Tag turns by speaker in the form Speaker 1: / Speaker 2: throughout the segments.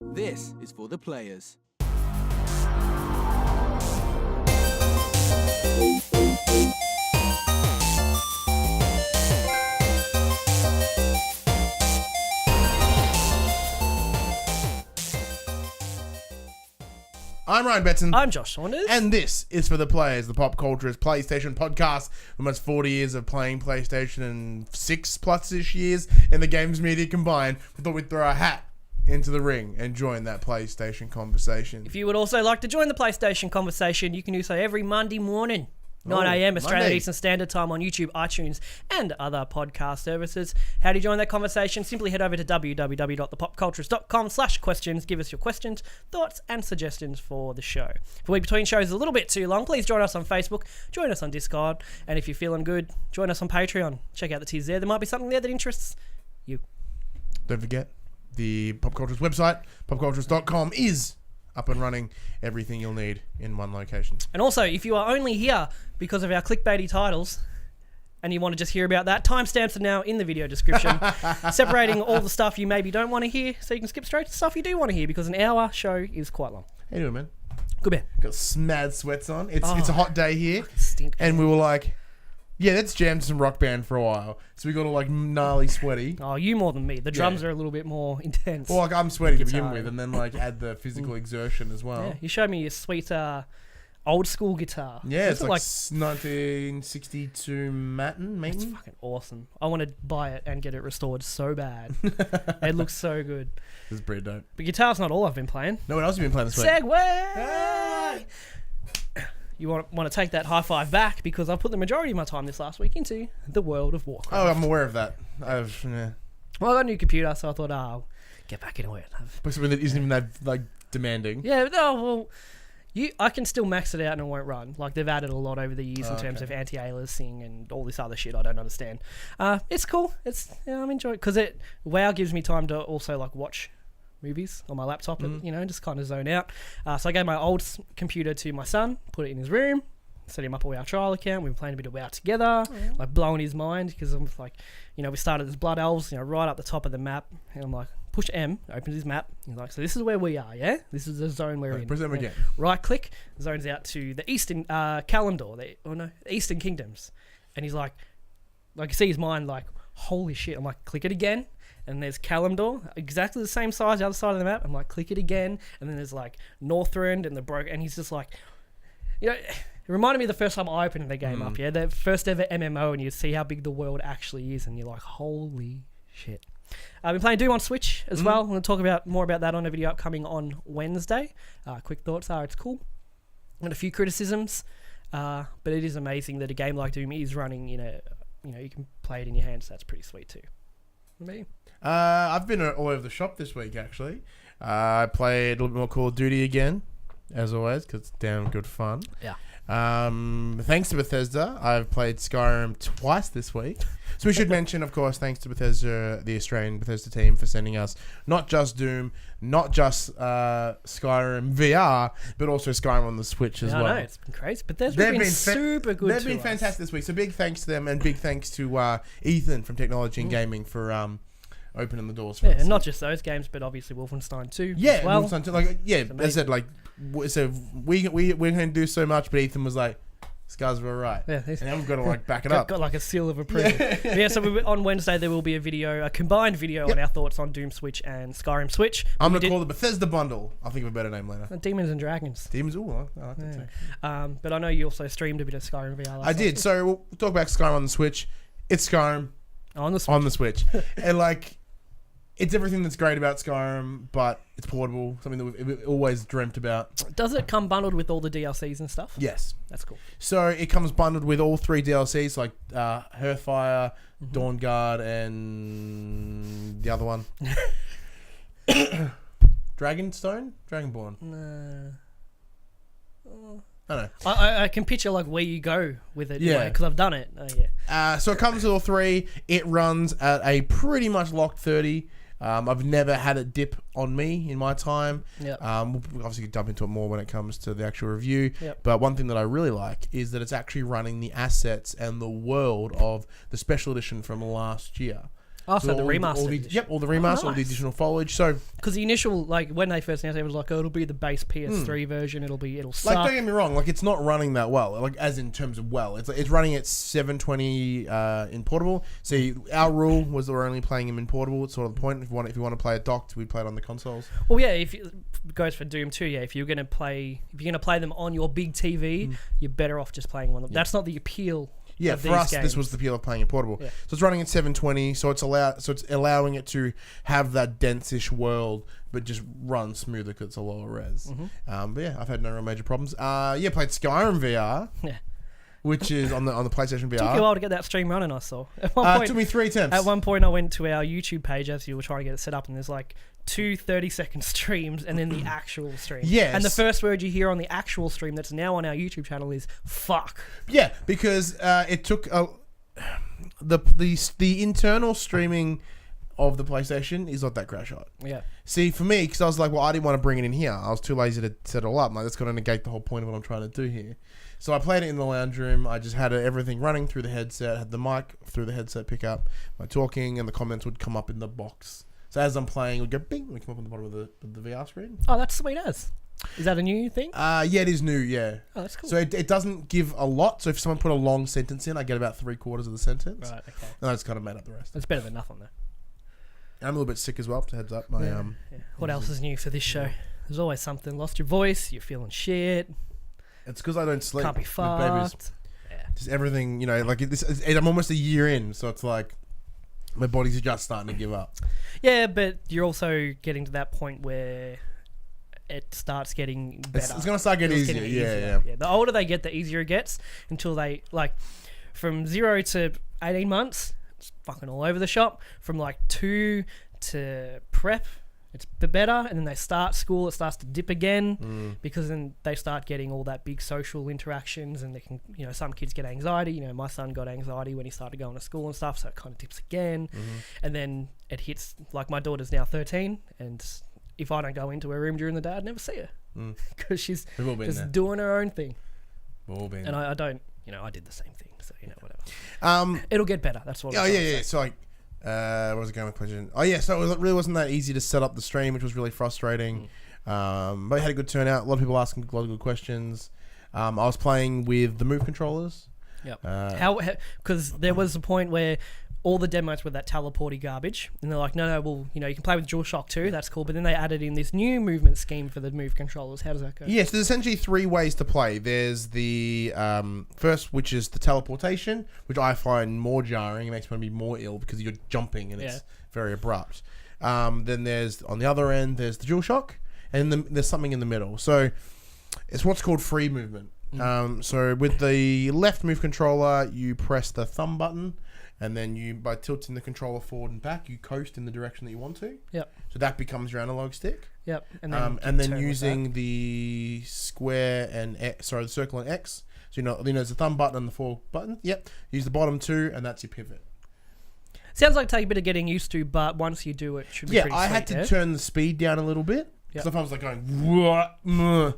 Speaker 1: This is for the players.
Speaker 2: I'm Ryan Betson.
Speaker 3: I'm Josh Saunders.
Speaker 2: And this is for the players, the PopCulturists PlayStation Podcast. Almost 40 years of playing PlayStation and 6+ years in the games media combined. We thought we'd throw our hat into the ring and join that PlayStation conversation.
Speaker 3: If you would also like to join the PlayStation conversation, you can do so every Monday morning. 9 a.m. Australian Eastern Standard Time on YouTube, iTunes, and other podcast services. How do you join that conversation? Simply head over to www.thepopculturist.com/questions. Give us your questions, thoughts, and suggestions for the show. If the week between shows is a little bit too long, please join us on Facebook, join us on Discord, and if you're feeling good, join us on Patreon. Check out the tiers there. There might be something there that interests you.
Speaker 2: Don't forget, the PopCulturist website, popculturist.com, is up and running. Everything you'll need in one location.
Speaker 3: And also, if you are only here because of our clickbaity titles and you want to just hear about that, timestamps are now in the video description, separating all the stuff you maybe don't want to hear so you can skip straight to stuff you do want to hear, because an hour show is quite long.
Speaker 2: How you doing, man?
Speaker 3: Good man.
Speaker 2: Got mad sweats on. It's a hot day here.
Speaker 3: Stink.
Speaker 2: And we were like, yeah, let's jam to some Rock Band for a while. So we got all like gnarly sweaty.
Speaker 3: Oh, you more than me. The drums are a little bit more intense.
Speaker 2: Well, like I'm sweaty to begin
Speaker 3: Guitar.
Speaker 2: with, and then like add the physical exertion as well.
Speaker 3: Yeah, you showed me your sweet old school guitar.
Speaker 2: Yeah,
Speaker 3: What's
Speaker 2: it's
Speaker 3: it
Speaker 2: like 1962 Matin.
Speaker 3: It's fucking awesome. I want to buy it and get it restored so bad. It looks so good.
Speaker 2: This is pretty dope.
Speaker 3: But guitar's not all I've been playing.
Speaker 2: No, what else have you been playing this week?
Speaker 3: Segway! You want to take that high five back, because I've put the majority of my time this last week into the World of Warcraft.
Speaker 2: Oh, I'm aware of that.
Speaker 3: Well, I got a new computer, so I thought, I'll get back into it.
Speaker 2: But something that isn't even that like demanding.
Speaker 3: Yeah, no, well, I can still max it out and it won't run. Like, they've added a lot over the years in terms of anti-aliasing and all this other shit I don't understand. It's cool. I'm enjoying it, because WoW gives me time to also like watch movies on my laptop, and just kind of zone out. So I gave my old computer to my son, put it in his room, set him up a WoW trial account. We were playing a bit of WoW together, like blowing his mind, because I'm like, we started as Blood Elves, right up the top of the map, and I'm like, push M, opens his map. He's like, so this is where we are, yeah? This is the zone we're in.
Speaker 2: Press them again.
Speaker 3: Right click, zones out to the Eastern Kalimdor, the Eastern Kingdoms. And he's like you see his mind like, holy shit. I'm like, click it again. And there's Kalimdor, exactly the same size, the other side of the map. I'm like, click it again. And then there's like Northrend and the Broke. And he's just like, it reminded me of the first time I opened the game up, yeah? The first ever MMO, and you see how big the world actually is. And you're like, holy shit. I've been playing Doom on Switch as well. I'm going to talk more about that on a video upcoming on Wednesday. Quick thoughts are, it's cool. And a few criticisms. But it is amazing that a game like Doom is running you can play it in your hands. That's pretty sweet too. Me?
Speaker 2: I've been all over the shop this week, actually. I played a little bit more Call of Duty again, as always, because it's damn good fun.
Speaker 3: Yeah.
Speaker 2: Thanks to Bethesda, I've played Skyrim twice this week. So we should mention, of course, thanks to Bethesda, the Australian Bethesda team, for sending us not just Doom, not just Skyrim VR, but also Skyrim on the Switch as well.
Speaker 3: I know, it's been crazy. But they've been super good.
Speaker 2: They've been fantastic this week. So big thanks to them, and big thanks to Ethan from Technology and Gaming for opening the doors for us.
Speaker 3: And not just those games, but obviously Wolfenstein 2
Speaker 2: yeah,
Speaker 3: as well.
Speaker 2: Wolfenstein 2. I said, we're going to do so much, but Ethan was like, these guys were right. Yeah, and then we've got to back it up.
Speaker 3: Got like a seal of approval. So on Wednesday there will be a combined video on our thoughts on Doom Switch and Skyrim Switch.
Speaker 2: I'm going to call it the Bethesda Bundle. I'll think of a better name later.
Speaker 3: Demons and Dragons.
Speaker 2: Demons, I like that too.
Speaker 3: But I know you also streamed a bit of Skyrim VR last
Speaker 2: I did. So we'll talk about Skyrim on the Switch. It's Skyrim
Speaker 3: on the
Speaker 2: Switch. And it's everything that's great about Skyrim, but it's portable, something that we've always dreamt about.
Speaker 3: Does it come bundled with all the DLCs and stuff?
Speaker 2: Yes.
Speaker 3: That's cool.
Speaker 2: So it comes bundled with all 3 DLCs, like Hearthfire, Dawnguard, and the other one. Dragonborn?
Speaker 3: No.
Speaker 2: I don't know.
Speaker 3: I can picture where you go with it, because I've done it.
Speaker 2: So it comes with all 3. It runs at a pretty much locked 30. I've never had it dip on me in my time.
Speaker 3: Yep.
Speaker 2: We'll obviously jump into it more when it comes to the actual review.
Speaker 3: Yep.
Speaker 2: But one thing that I really like is that it's actually running the assets and the world of the special edition from last year.
Speaker 3: Oh, so the remastered
Speaker 2: all the
Speaker 3: edition.
Speaker 2: remaster, all the
Speaker 3: Nice.
Speaker 2: additional foliage. So,
Speaker 3: Because the initial, like, when they first announced it, was like, oh, it'll be the base PS3 version. It'll suck.
Speaker 2: like, don't get me wrong, like, it's not running that well. Like, as in terms of well, it's running at 720 in portable. See, our rule was that we're only playing them in portable. It's sort of the point. If you want to play it docked, we play it on the consoles.
Speaker 3: Well, yeah, if it goes for Doom 2, yeah, if you're gonna play them on your big TV, you're better off just playing one of them. That's not the appeal.
Speaker 2: Yeah,
Speaker 3: of
Speaker 2: for
Speaker 3: these
Speaker 2: us,
Speaker 3: games.
Speaker 2: this was the appeal of playing it portable.
Speaker 3: Yeah.
Speaker 2: So it's running at 720. So it's allowing it to have that dense-ish world, but just run smoother because it's a lower res. But yeah, I've had no real major problems. Played Skyrim VR,
Speaker 3: Yeah.
Speaker 2: which is on the PlayStation VR.
Speaker 3: Took you a while to get that stream running, I saw. At one
Speaker 2: It took me 3 attempts.
Speaker 3: At one point, I went to our YouTube page as you were trying to get it set up, and there's like 2 30-second streams and then the actual stream.
Speaker 2: Yes.
Speaker 3: And the first word you hear on the actual stream that's now on our YouTube channel is "fuck."
Speaker 2: Yeah, because it took the internal streaming of the PlayStation is not that crash hot.
Speaker 3: Yeah.
Speaker 2: See, for me, because I was like, well, I didn't want to bring it in here. I was too lazy to set it all up. I'm like, that's going to negate the whole point of what I'm trying to do here. So I played it in the lounge room. I just had everything running through the headset, had the mic through the headset pick up my talking, and the comments would come up in the box. So as I'm playing, it would go bing, and it would come up on the bottom of the VR screen.
Speaker 3: Oh, that's sweet as. Is that a new thing?
Speaker 2: Yeah, it is new, yeah.
Speaker 3: Oh, that's cool.
Speaker 2: So it doesn't give a lot. So if someone put a long sentence in, I get about 3/4 of the sentence.
Speaker 3: Right, okay.
Speaker 2: And I just kind of made up the rest.
Speaker 3: That's better than nothing, though.
Speaker 2: I'm a little bit sick as well, so heads up. My
Speaker 3: Yeah. What else is new for this show? There's always something. Lost your voice, you're feeling shit,
Speaker 2: It's because I don't sleep.
Speaker 3: can't be
Speaker 2: with babies.
Speaker 3: fucked. Yeah.
Speaker 2: Just everything, like I'm almost a year in, so it's like my body's just starting to give up.
Speaker 3: Yeah, but you're also getting to that point where it starts getting better.
Speaker 2: It's going to start getting
Speaker 3: It's
Speaker 2: easier.
Speaker 3: getting
Speaker 2: Yeah.
Speaker 3: The older they get, the easier it gets until they, like, from 0 to 18 months, it's fucking all over the shop. From, like, 2 to prep, it's better. And then they start school, it starts to dip again because then they start getting all that big social interactions and they can, some kids get anxiety. My son got anxiety when he started going to school and stuff, so it kind of dips again. And then it hits, like, my daughter's now 13 and if I don't go into her room during the day, I'd never see her because she's
Speaker 2: We've all been
Speaker 3: just
Speaker 2: there.
Speaker 3: doing her own thing.
Speaker 2: We've all been
Speaker 3: And I don't, I did the same thing. So, whatever. It'll get better. That's what I'm trying to say.
Speaker 2: So, like, what was I going with question? Oh, yeah. So it really wasn't that easy to set up the stream, which was really frustrating. But it had a good turnout. A lot of people asking a lot of good questions. I was playing with the Move controllers.
Speaker 3: Yep. Because there was a point where all the demos were that teleporty garbage, and they're like, no, well, you can play with DualShock 2, that's cool, but then they added in this new movement scheme for the Move controllers. How does that go?
Speaker 2: Yes, there's essentially 3 ways to play. There's the first, which is the teleportation, which I find more jarring. It makes me want to be more ill because you're jumping and it's very abrupt. Then there's, on the other end, there's the DualShock, and then there's something in the middle. So it's what's called free movement. So with the left Move controller, you press the thumb button, and then by tilting the controller forward and back, you coast in the direction that you want to.
Speaker 3: Yep.
Speaker 2: So that becomes your analog stick.
Speaker 3: Yep. And
Speaker 2: then using the square and the circle and X. So there's the thumb button and the 4 button. Yep. Use the bottom 2, and that's your pivot.
Speaker 3: Sounds like it takes a bit of getting used to, but once you do it, should be pretty
Speaker 2: I
Speaker 3: sweet,
Speaker 2: had to turn the speed down a little bit. Because if I was like going,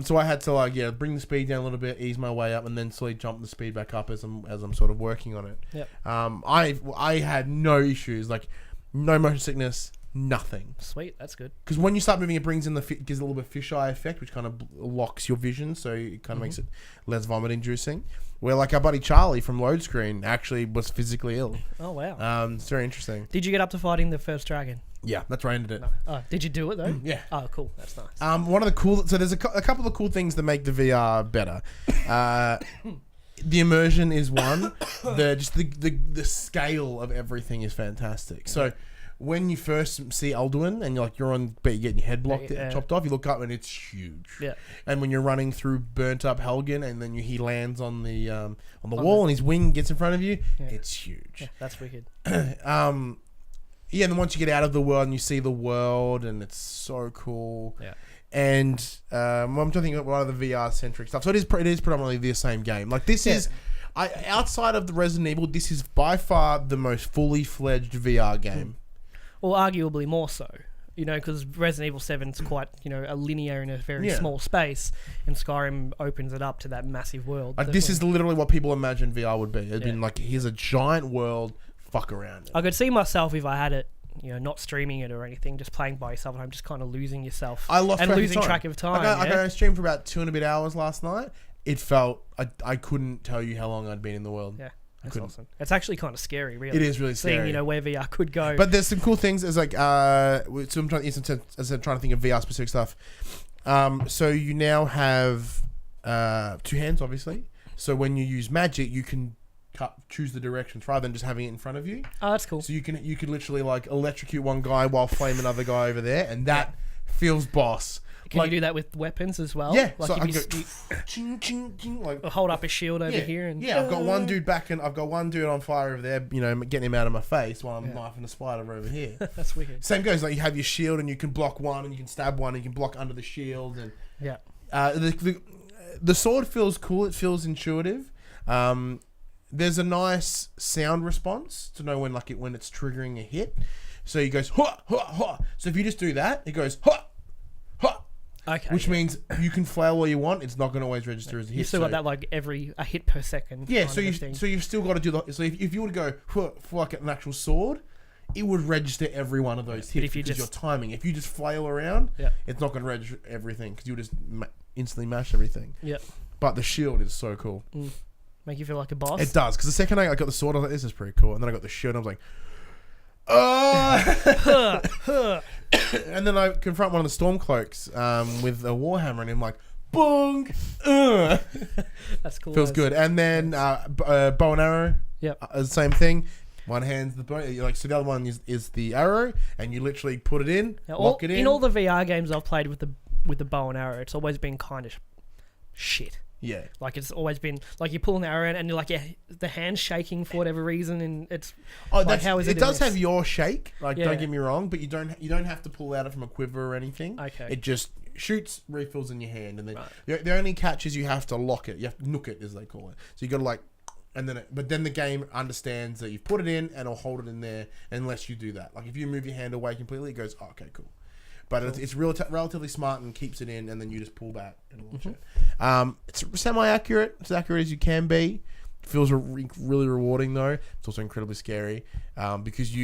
Speaker 2: so I had to bring the speed down a little bit, ease my way up, and then slowly jump the speed back up as I'm sort of working on it.
Speaker 3: Yep.
Speaker 2: I had no issues, like no motion sickness, nothing.
Speaker 3: Sweet, that's good.
Speaker 2: Because when you start moving, it brings in gives a little bit of fisheye effect, which kind of locks your vision, so it kind of makes it less vomit inducing. Where like our buddy Charlie from Load Screen actually was physically ill.
Speaker 3: Oh wow.
Speaker 2: It's very interesting.
Speaker 3: Did you get up to fighting the first dragon?
Speaker 2: Yeah, that's where I ended it.
Speaker 3: No. Oh, did you do it though?
Speaker 2: Yeah.
Speaker 3: Oh, cool. That's nice.
Speaker 2: One of the so there's a couple of cool things that make the VR better. The immersion is one. The scale of everything is fantastic. So when you first see Alduin and you're on, but you're getting your head chopped off, you look up and it's huge.
Speaker 3: Yeah.
Speaker 2: And when you're running through burnt up Helgen and then he lands on the wall and his wing gets in front of you, it's huge.
Speaker 3: Yeah, that's wicked.
Speaker 2: Yeah, and then once you get out of the world and you see the world, and it's so cool.
Speaker 3: Yeah.
Speaker 2: And I'm trying to think of a lot of the VR centric stuff. So it is predominantly the same game. Like this is, outside of the Resident Evil, this is by far the most fully fledged VR game.
Speaker 3: Well, arguably more so. Because Resident Evil 7 is quite, a linear in a very small space, and Skyrim opens it up to that massive world.
Speaker 2: Like this is literally what people imagine VR would be. It'd been like, here's a giant world fuck around.
Speaker 3: I could see myself if I had it, not streaming it or anything, just playing by yourself at home, just kind of losing yourself.
Speaker 2: I lost
Speaker 3: and
Speaker 2: track
Speaker 3: losing
Speaker 2: of time.
Speaker 3: track of time.
Speaker 2: I streamed for about 2 and a bit hours last night. It felt I couldn't tell you how long I'd been in the world.
Speaker 3: Yeah, that's awesome. It's actually kind of scary, really.
Speaker 2: It is really scary.
Speaker 3: Seeing where VR could go.
Speaker 2: But there's some cool things. As like so I'm trying to think of VR specific stuff. So you now have 2 hands, obviously. So when you use magic, you can choose the directions rather than just having it in front of you.
Speaker 3: Oh, that's cool.
Speaker 2: So you could literally like electrocute one guy while flame another guy over there, and that feels boss.
Speaker 3: Can you do that with weapons as well?
Speaker 2: Yeah.
Speaker 3: Like
Speaker 2: So
Speaker 3: if
Speaker 2: I
Speaker 3: you
Speaker 2: go ching ching ching like
Speaker 3: hold up a shield over here and
Speaker 2: I've got one dude back and I've got one dude on fire over there, getting him out of my face while I'm knifing a spider over here.
Speaker 3: That's wicked.
Speaker 2: Same goes, like you have your shield and you can block one and you can stab one and you can block under the shield and the sword feels cool. It feels intuitive. There's a nice sound response to know when it's triggering a hit. So he goes ha ha ha. So if you just do that, it goes ha ha.
Speaker 3: Okay.
Speaker 2: Which means you can flail all you want. It's not going to always register as a hit.
Speaker 3: You still got that a hit per second.
Speaker 2: Yeah. So you've still got to do that. So if you were to go for like an actual sword, it would register every one of those hits because your timing. If you just flail around, it's not going to register everything because you'll just instantly mash everything.
Speaker 3: Yep.
Speaker 2: But the shield is so cool.
Speaker 3: Make you feel like a boss.
Speaker 2: It does, because the second I got the sword, I was like, this is pretty cool. And then I got the shield, and I was like, oh! And then I confront one of the Stormcloaks with a warhammer, and I'm like, bong!
Speaker 3: That's cool.
Speaker 2: Feels good. And then bow and arrow, the same thing. One hand's the bow, so the other one is the arrow, and you literally put it in, lock it in.
Speaker 3: In all the VR games I've played with the bow and arrow, it's always been kind of shit.
Speaker 2: Yeah.
Speaker 3: Like it's always been like you pull an arrow and you're like, the hand's shaking for whatever reason, and it's how is it?
Speaker 2: It does have your shake, don't get me wrong, but you don't have to pull out from a quiver or anything.
Speaker 3: Okay.
Speaker 2: It just shoots refills in your hand, and then the only catch is you have to lock it. You have to nook it, as they call it. So you got to but then the game understands that you've put it in and it'll hold it in there unless you do that. Like if you move your hand away completely, it goes, oh, okay, cool. But it's relatively smart and keeps it in, and then you just pull back and launch it. It's semi-accurate. It's as accurate as you can be. It feels really rewarding, though. It's also incredibly scary because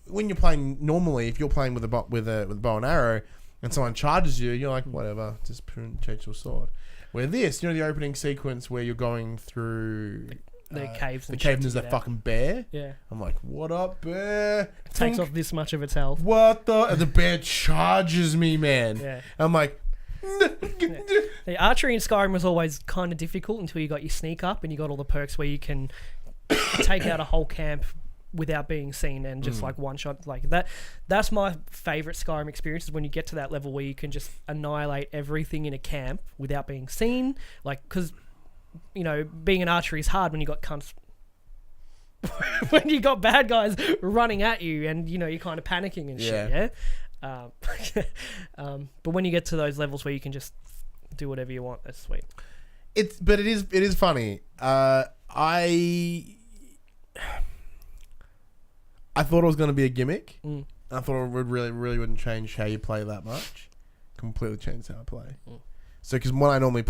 Speaker 2: when you're playing normally, if you're playing with a bow and arrow, and someone charges you, you're like, whatever, just change your sword. Where this, the opening sequence where you're going through
Speaker 3: the caves,
Speaker 2: and there's that fucking bear.
Speaker 3: Yeah,
Speaker 2: I'm like, what up, bear?
Speaker 3: It takes off this much of its health.
Speaker 2: What the? And the bear charges me, man.
Speaker 3: Yeah,
Speaker 2: I'm like.
Speaker 3: The archery in Skyrim was always kind of difficult until you got your sneak up and you got all the perks where you can take out a whole camp without being seen and just like one shot like that. That's my favorite Skyrim experience, is when you get to that level where you can just annihilate everything in a camp without being seen. Like, because being an archer is hard when you got cunts. When you got bad guys running at you and you're kind of panicking and shit. But when you get to those levels where you can just do whatever you want, that's sweet.
Speaker 2: It is funny. I thought it was going to be a gimmick. I thought it would really wouldn't change how you play that much. Completely changed how I play. So, because when I normally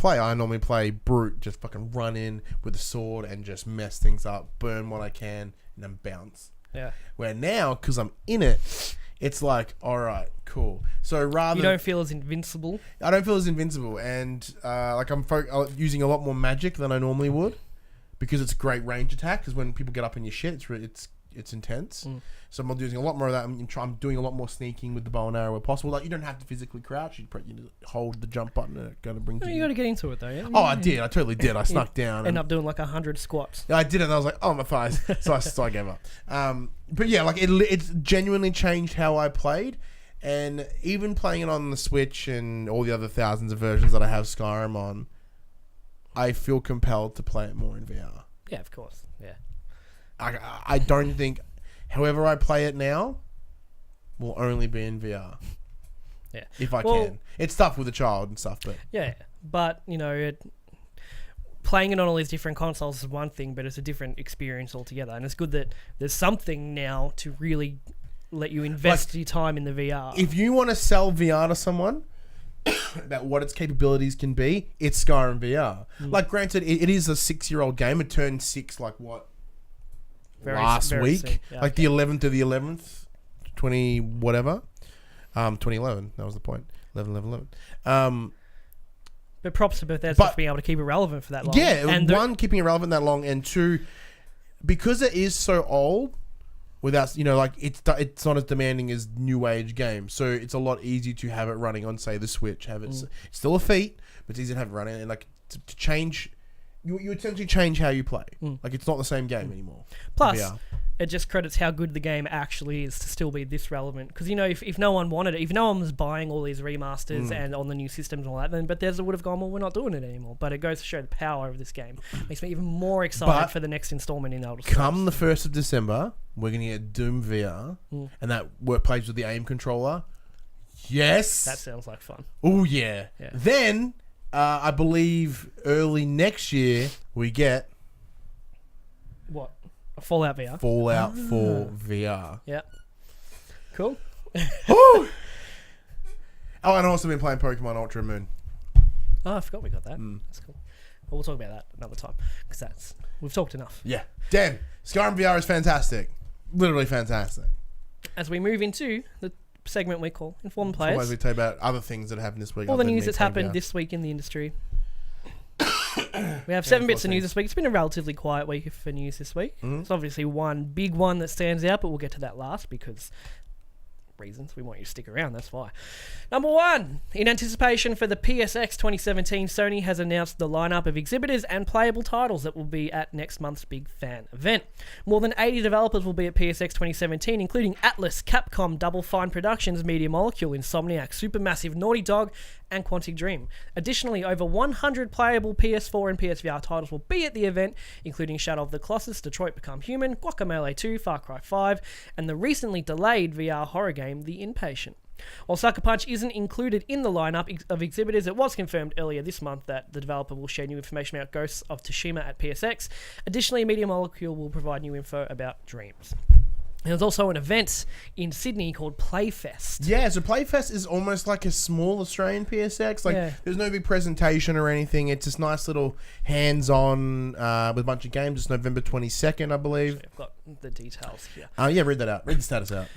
Speaker 2: play brute, just fucking run in with a sword and just mess things up, burn what I can, and then bounce.
Speaker 3: Yeah.
Speaker 2: Where now, because I'm in it, it's like, all right, cool. So rather,
Speaker 3: you don't feel as invincible.
Speaker 2: I don't feel as invincible, and I'm using a lot more magic than I normally would, because it's a great range attack. Because when people get up in your shit, it's intense. So I'm using a lot more of that. I'm doing a lot more sneaking with the bow and arrow where possible. Like, you don't have to physically crouch. You hold the jump button and it's going to bring you.
Speaker 3: You got to get into it though. Yeah?
Speaker 2: Oh, I did. I totally did. I snuck down.
Speaker 3: End up doing like 100 squats.
Speaker 2: Yeah, I did it. And I was like, oh, my thighs. So I gave up. But yeah, like it's genuinely changed how I played. And even playing it on the Switch and all the other thousands of versions that I have Skyrim on, I feel compelled to play it more in VR.
Speaker 3: Yeah, of course. Yeah.
Speaker 2: I don't think, however I play it now, will only be in VR.
Speaker 3: Yeah.
Speaker 2: If I can. It's tough with a child and stuff, but...
Speaker 3: Yeah, but, playing it on all these different consoles is one thing, but it's a different experience altogether. And it's good that there's something now to really let you invest your time in the VR.
Speaker 2: If you want to sell VR to someone about what its capabilities can be, it's Skyrim VR. Like, granted, it is a 6-year-old game. It turned 6, like, what? last week,
Speaker 3: soon. Yeah,
Speaker 2: like the 11th of the 11th, 20 whatever, 2011. That was the point. 11.
Speaker 3: But props to Bethesda for being able to keep it relevant for that long.
Speaker 2: Yeah,
Speaker 3: and
Speaker 2: one, keeping it relevant that long, and two, because it is so old, without like it's not as demanding as new age games, so it's a lot easier to have it running on, say, the Switch. It's still a feat, but it's easy to have it running, and like to change. You essentially change how you play. Like, it's not the same game anymore.
Speaker 3: Plus, it just credits how good the game actually is to still be this relevant. Because, if no one wanted it, if no one was buying all these remasters and on the new systems and all that, then Bethesda would have gone, well, we're not doing it anymore. But it goes to show the power of this game. Makes me even more excited for the next installment in Elder Scrolls.
Speaker 2: Come the 1st of December, we're going to get Doom VR, and that plays with the aim controller. Yes!
Speaker 3: That sounds like fun.
Speaker 2: Oh, yeah. Then... I believe early next year we get
Speaker 3: what? A Fallout VR.
Speaker 2: Fallout 4 VR.
Speaker 3: Yeah. Cool.
Speaker 2: Oh, and I've also been playing Pokemon Ultra Moon.
Speaker 3: Oh, I forgot we got that. That's cool. Well, we'll talk about that another time because we've talked enough.
Speaker 2: Yeah. Dan, Skyrim VR is fantastic. Literally fantastic.
Speaker 3: As we move into the segment we call Informed Players.
Speaker 2: Otherwise, we tell you about other things that happened this week.
Speaker 3: All the news that's happened this week in the industry. We have 7 bits of news this week. It's been a relatively quiet week for news this week. There's obviously one big one that stands out, but we'll get to that last because reasons we want you to stick around, that's why. Number 1, in anticipation for the PSX 2017, Sony has announced the lineup of exhibitors and playable titles that will be at next month's Big Fan event. More than 80 developers will be at PSX 2017, including Atlas, Capcom, Double Fine Productions, Media Molecule, Insomniac, Supermassive, Naughty Dog, and Quantic Dream. Additionally, over 100 playable PS4 and PSVR titles will be at the event, including Shadow of the Colossus, Detroit Become Human, Guacamelee 2, Far Cry 5, and the recently delayed VR horror game, The Inpatient. While Sucker Punch isn't included in the lineup of exhibitors, it was confirmed earlier this month that the developer will share new information about Ghosts of Tsushima at PSX. Additionally, Media Molecule will provide new info about Dreams. There's also an event in Sydney called Playfest.
Speaker 2: Yeah, so Playfest is almost like a small Australian PSX. There's no big presentation or anything. It's just nice little hands-on with a bunch of games. It's November 22nd, I believe.
Speaker 3: I've got the details here.
Speaker 2: Yeah, read that out. Read the status out.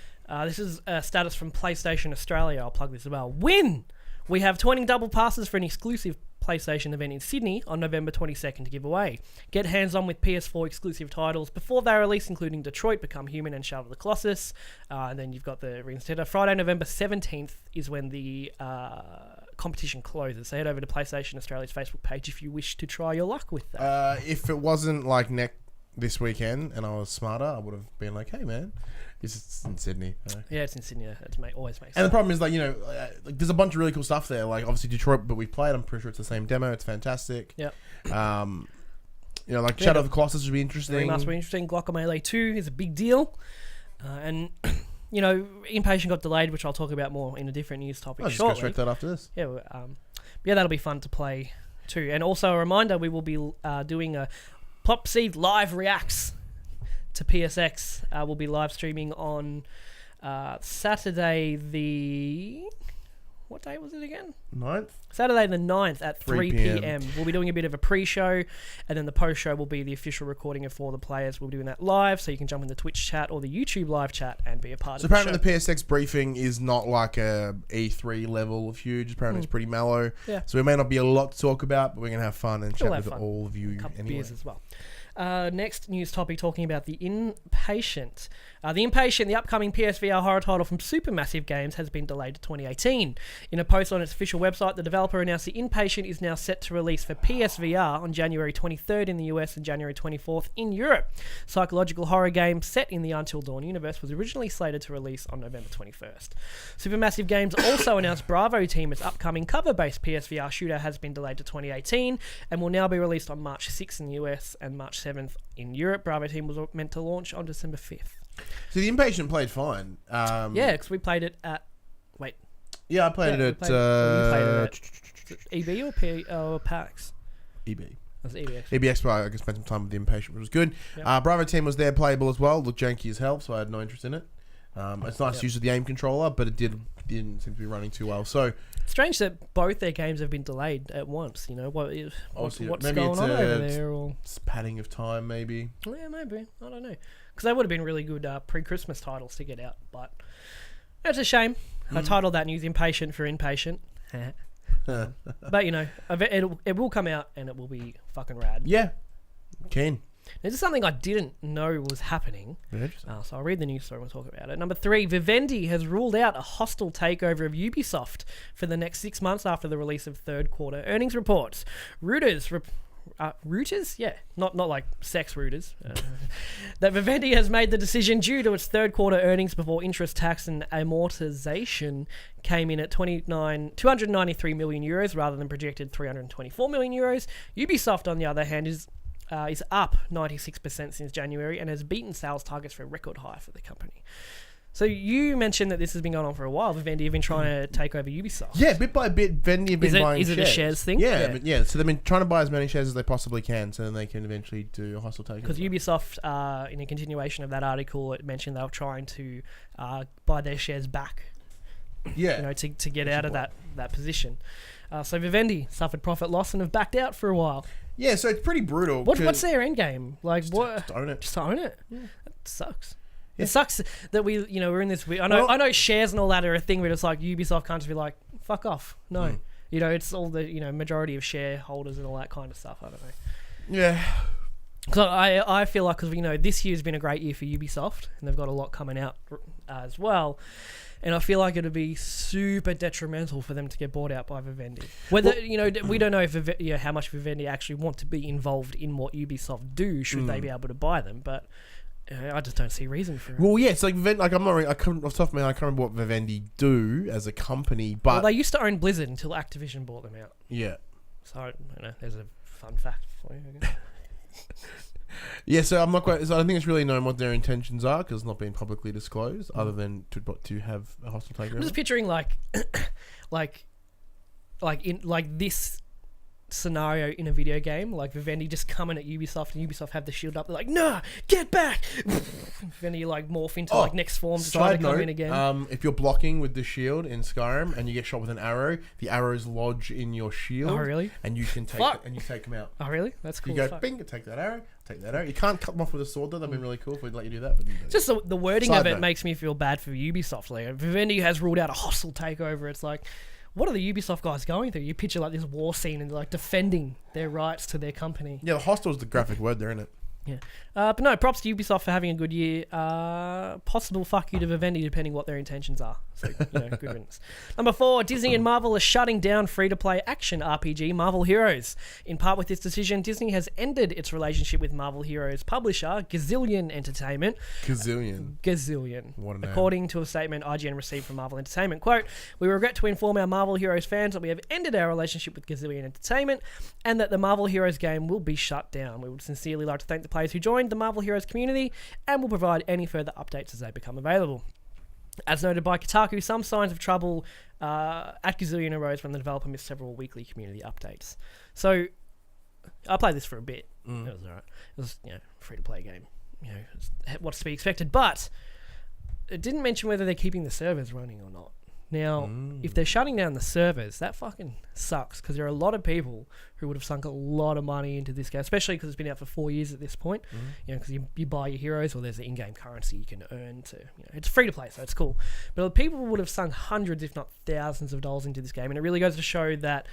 Speaker 3: This is a status from PlayStation Australia. I'll plug this as well. Win! We have 20 double passes for an exclusive PlayStation event in Sydney on November 22nd to give away. Get hands-on with PS4 exclusive titles before they release, including Detroit Become Human and Shadow of the Colossus. And then you've got the reinstated. Friday, November 17th is when the competition closes. So head over to PlayStation Australia's Facebook page if you wish to try your luck with that.
Speaker 2: If it wasn't like this weekend and I was smarter, I would have been like, hey man, it's in Sydney.
Speaker 3: Yeah, it's in Sydney. It always makes sense.
Speaker 2: And the problem is, there's a bunch of really cool stuff there. Like, obviously Detroit, but we've played. I'm pretty sure it's the same demo. It's fantastic.
Speaker 3: Yeah.
Speaker 2: Shadow of the Colossus would be interesting.
Speaker 3: Remaster would be interesting. Guacamelee 2 is a big deal. And, Inpatient got delayed, which I'll talk about more in a different news topic shortly.
Speaker 2: I'll just go straight to that after this.
Speaker 3: Yeah, that'll be fun to play too. And also a reminder, we will be doing a PopC live reacts to PSX. We'll be live streaming on Saturday the... What day was it again?
Speaker 2: 9th?
Speaker 3: Saturday the 9th at 3 p.m. We'll be doing a bit of a pre-show, and then the post-show will be the official recording of For the Players. We'll be doing that live, so you can jump in the Twitch chat or the YouTube live chat and be a part of the show.
Speaker 2: So apparently the PSX briefing is not like a E3 level of huge. Apparently it's pretty mellow.
Speaker 3: Yeah.
Speaker 2: So it may not be a lot to talk about, but we're going to have fun and chat with all of you
Speaker 3: a couple
Speaker 2: anyway.
Speaker 3: Beers as well. Next news topic, talking about The Inpatient. The Inpatient, the upcoming PSVR horror title from Supermassive Games, has been delayed to 2018. In a post on its official website, the developer announced The Inpatient is now set to release for PSVR on January 23rd in the US and January 24th in Europe. Psychological horror game set in the Until Dawn universe was originally slated to release on November 21st. Supermassive Games also announced Bravo Team, its upcoming cover-based PSVR shooter, has been delayed to 2018 and will now be released on March 6th in the US and March 7th in Europe. Bravo Team was meant to launch on December 5th.
Speaker 2: So The Inpatient played fine.
Speaker 3: Yeah, because we played it at... Wait.
Speaker 2: Yeah, I played it at...
Speaker 3: EB or PAX?
Speaker 2: EB.
Speaker 3: That's EBX.
Speaker 2: EBX, I could spend some time with The Inpatient, which was good. Yep. Bravo Team was there, playable as well. Looked janky as hell, so I had no interest in it. It's nice use of the aim controller, but it didn't seem to be running too well. So
Speaker 3: strange that both their games have been delayed at once. What's
Speaker 2: maybe
Speaker 3: going on over there? Or
Speaker 2: it's padding of time, maybe.
Speaker 3: Yeah, maybe. I don't know. because they would have been really good pre-Christmas titles to get out. But it's a shame. I titled that news "Impatient for Impatient." But it will come out and it will be fucking rad.
Speaker 2: Yeah, keen.
Speaker 3: This is something I didn't know was happening. So I'll read the news story and we'll talk about it. Number 3, Vivendi has ruled out a hostile takeover of Ubisoft for the next 6 months after the release of third quarter earnings reports. Rooters? Yeah, not like sex rooters. That Vivendi has made the decision due to its third quarter earnings before interest, tax and amortization came in at 293 million euros rather than projected 324 million euros. Ubisoft, on the other hand, is up 96% since January and has beaten sales targets for a record high for the company. So you mentioned that this has been going on for a while. Vivendi have been trying to take over Ubisoft.
Speaker 2: Yeah, bit by bit, Vivendi have been buying shares.
Speaker 3: Is it a shares thing?
Speaker 2: Yeah. So they've been trying to buy as many shares as they possibly can, so then they can eventually do a hostile takeover.
Speaker 3: Because Ubisoft, in a continuation of that article, it mentioned they were trying to buy their shares back.
Speaker 2: Yeah.
Speaker 3: To get out of that position. So Vivendi suffered profit loss and have backed out for a while.
Speaker 2: Yeah, so it's pretty brutal.
Speaker 3: What's their end game? Like, just
Speaker 2: own it.
Speaker 3: Just own it.
Speaker 2: Yeah.
Speaker 3: That sucks.
Speaker 2: Yeah.
Speaker 3: It sucks that we're in this. I know shares and all that are a thing, but it's like Ubisoft can't just be like, fuck off. No, it's all the majority of shareholders and all that kind of stuff. I don't know.
Speaker 2: Yeah.
Speaker 3: So I feel like, because this year's been a great year for Ubisoft and they've got a lot coming out as well. And I feel like it would be super detrimental for them to get bought out by Vivendi. Whether we don't know if how much Vivendi actually want to be involved in what Ubisoft do. Should they be able to buy them? But I just don't see reason for it.
Speaker 2: Well, yeah, it's like Vivendi. Like I can't off the top of my head, I can't remember what Vivendi do as a company, but
Speaker 3: they used to own Blizzard until Activision bought them out.
Speaker 2: Yeah.
Speaker 3: So I don't know. There's a fun fact for you, I guess.
Speaker 2: Yeah, so I'm not quite. So I don't think it's really known what their intentions are because it's not been publicly disclosed, other than to have a hostile takeover.
Speaker 3: I'm just picturing like this scenario in a video game, like Vivendi just coming at Ubisoft and Ubisoft have the shield up. They're like, "Nah, get back!" Vivendi morph into next form to try to come in again.
Speaker 2: If you're blocking with the shield in Skyrim and you get shot with an arrow, the arrows lodge in your shield.
Speaker 3: Oh, really?
Speaker 2: And you can take them out.
Speaker 3: Oh, really? That's cool.
Speaker 2: You go, bing, take that arrow. You can't cut them off with a sword though. That'd been really cool if we'd let you do that. But
Speaker 3: just the wording of it makes me feel bad for Ubisoft. Like, Vivendi has ruled out a hostile takeover. It's like, what are the Ubisoft guys going through? You picture like this war scene and like defending their rights to their company.
Speaker 2: Yeah, the hostile is the graphic word there, isn't it?
Speaker 3: Yeah. But no, props to Ubisoft for having a good year. Possible fuck you to Vivendi depending what their intentions are. So, good riddance. Number 4, Disney and Marvel are shutting down free-to-play action RPG Marvel Heroes. In part with this decision, Disney has ended its relationship with Marvel Heroes publisher Gazillion Entertainment. Gazillion.
Speaker 2: What a name.
Speaker 3: According to a statement IGN received from Marvel Entertainment. Quote, "We regret to inform our Marvel Heroes fans that we have ended our relationship with Gazillion Entertainment and that the Marvel Heroes game will be shut down. We would sincerely like to thank the players who joined the Marvel Heroes community and will provide any further updates as they become available." As noted by Kotaku, some signs of trouble at Gazillion arose when the developer missed several weekly community updates. So, I played this for a bit. It was alright. It was, free-to-play game. What's to be expected. But, it didn't mention whether they're keeping the servers running or not. Now, if they're shutting down the servers, that fucking sucks because there are a lot of people who would have sunk a lot of money into this game, especially because it's been out for 4 years at this point. Because you buy your heroes, or there's the in-game currency you can earn to. It's free to play, so it's cool. But people would have sunk hundreds, if not thousands, of dollars into this game, and it really goes to show that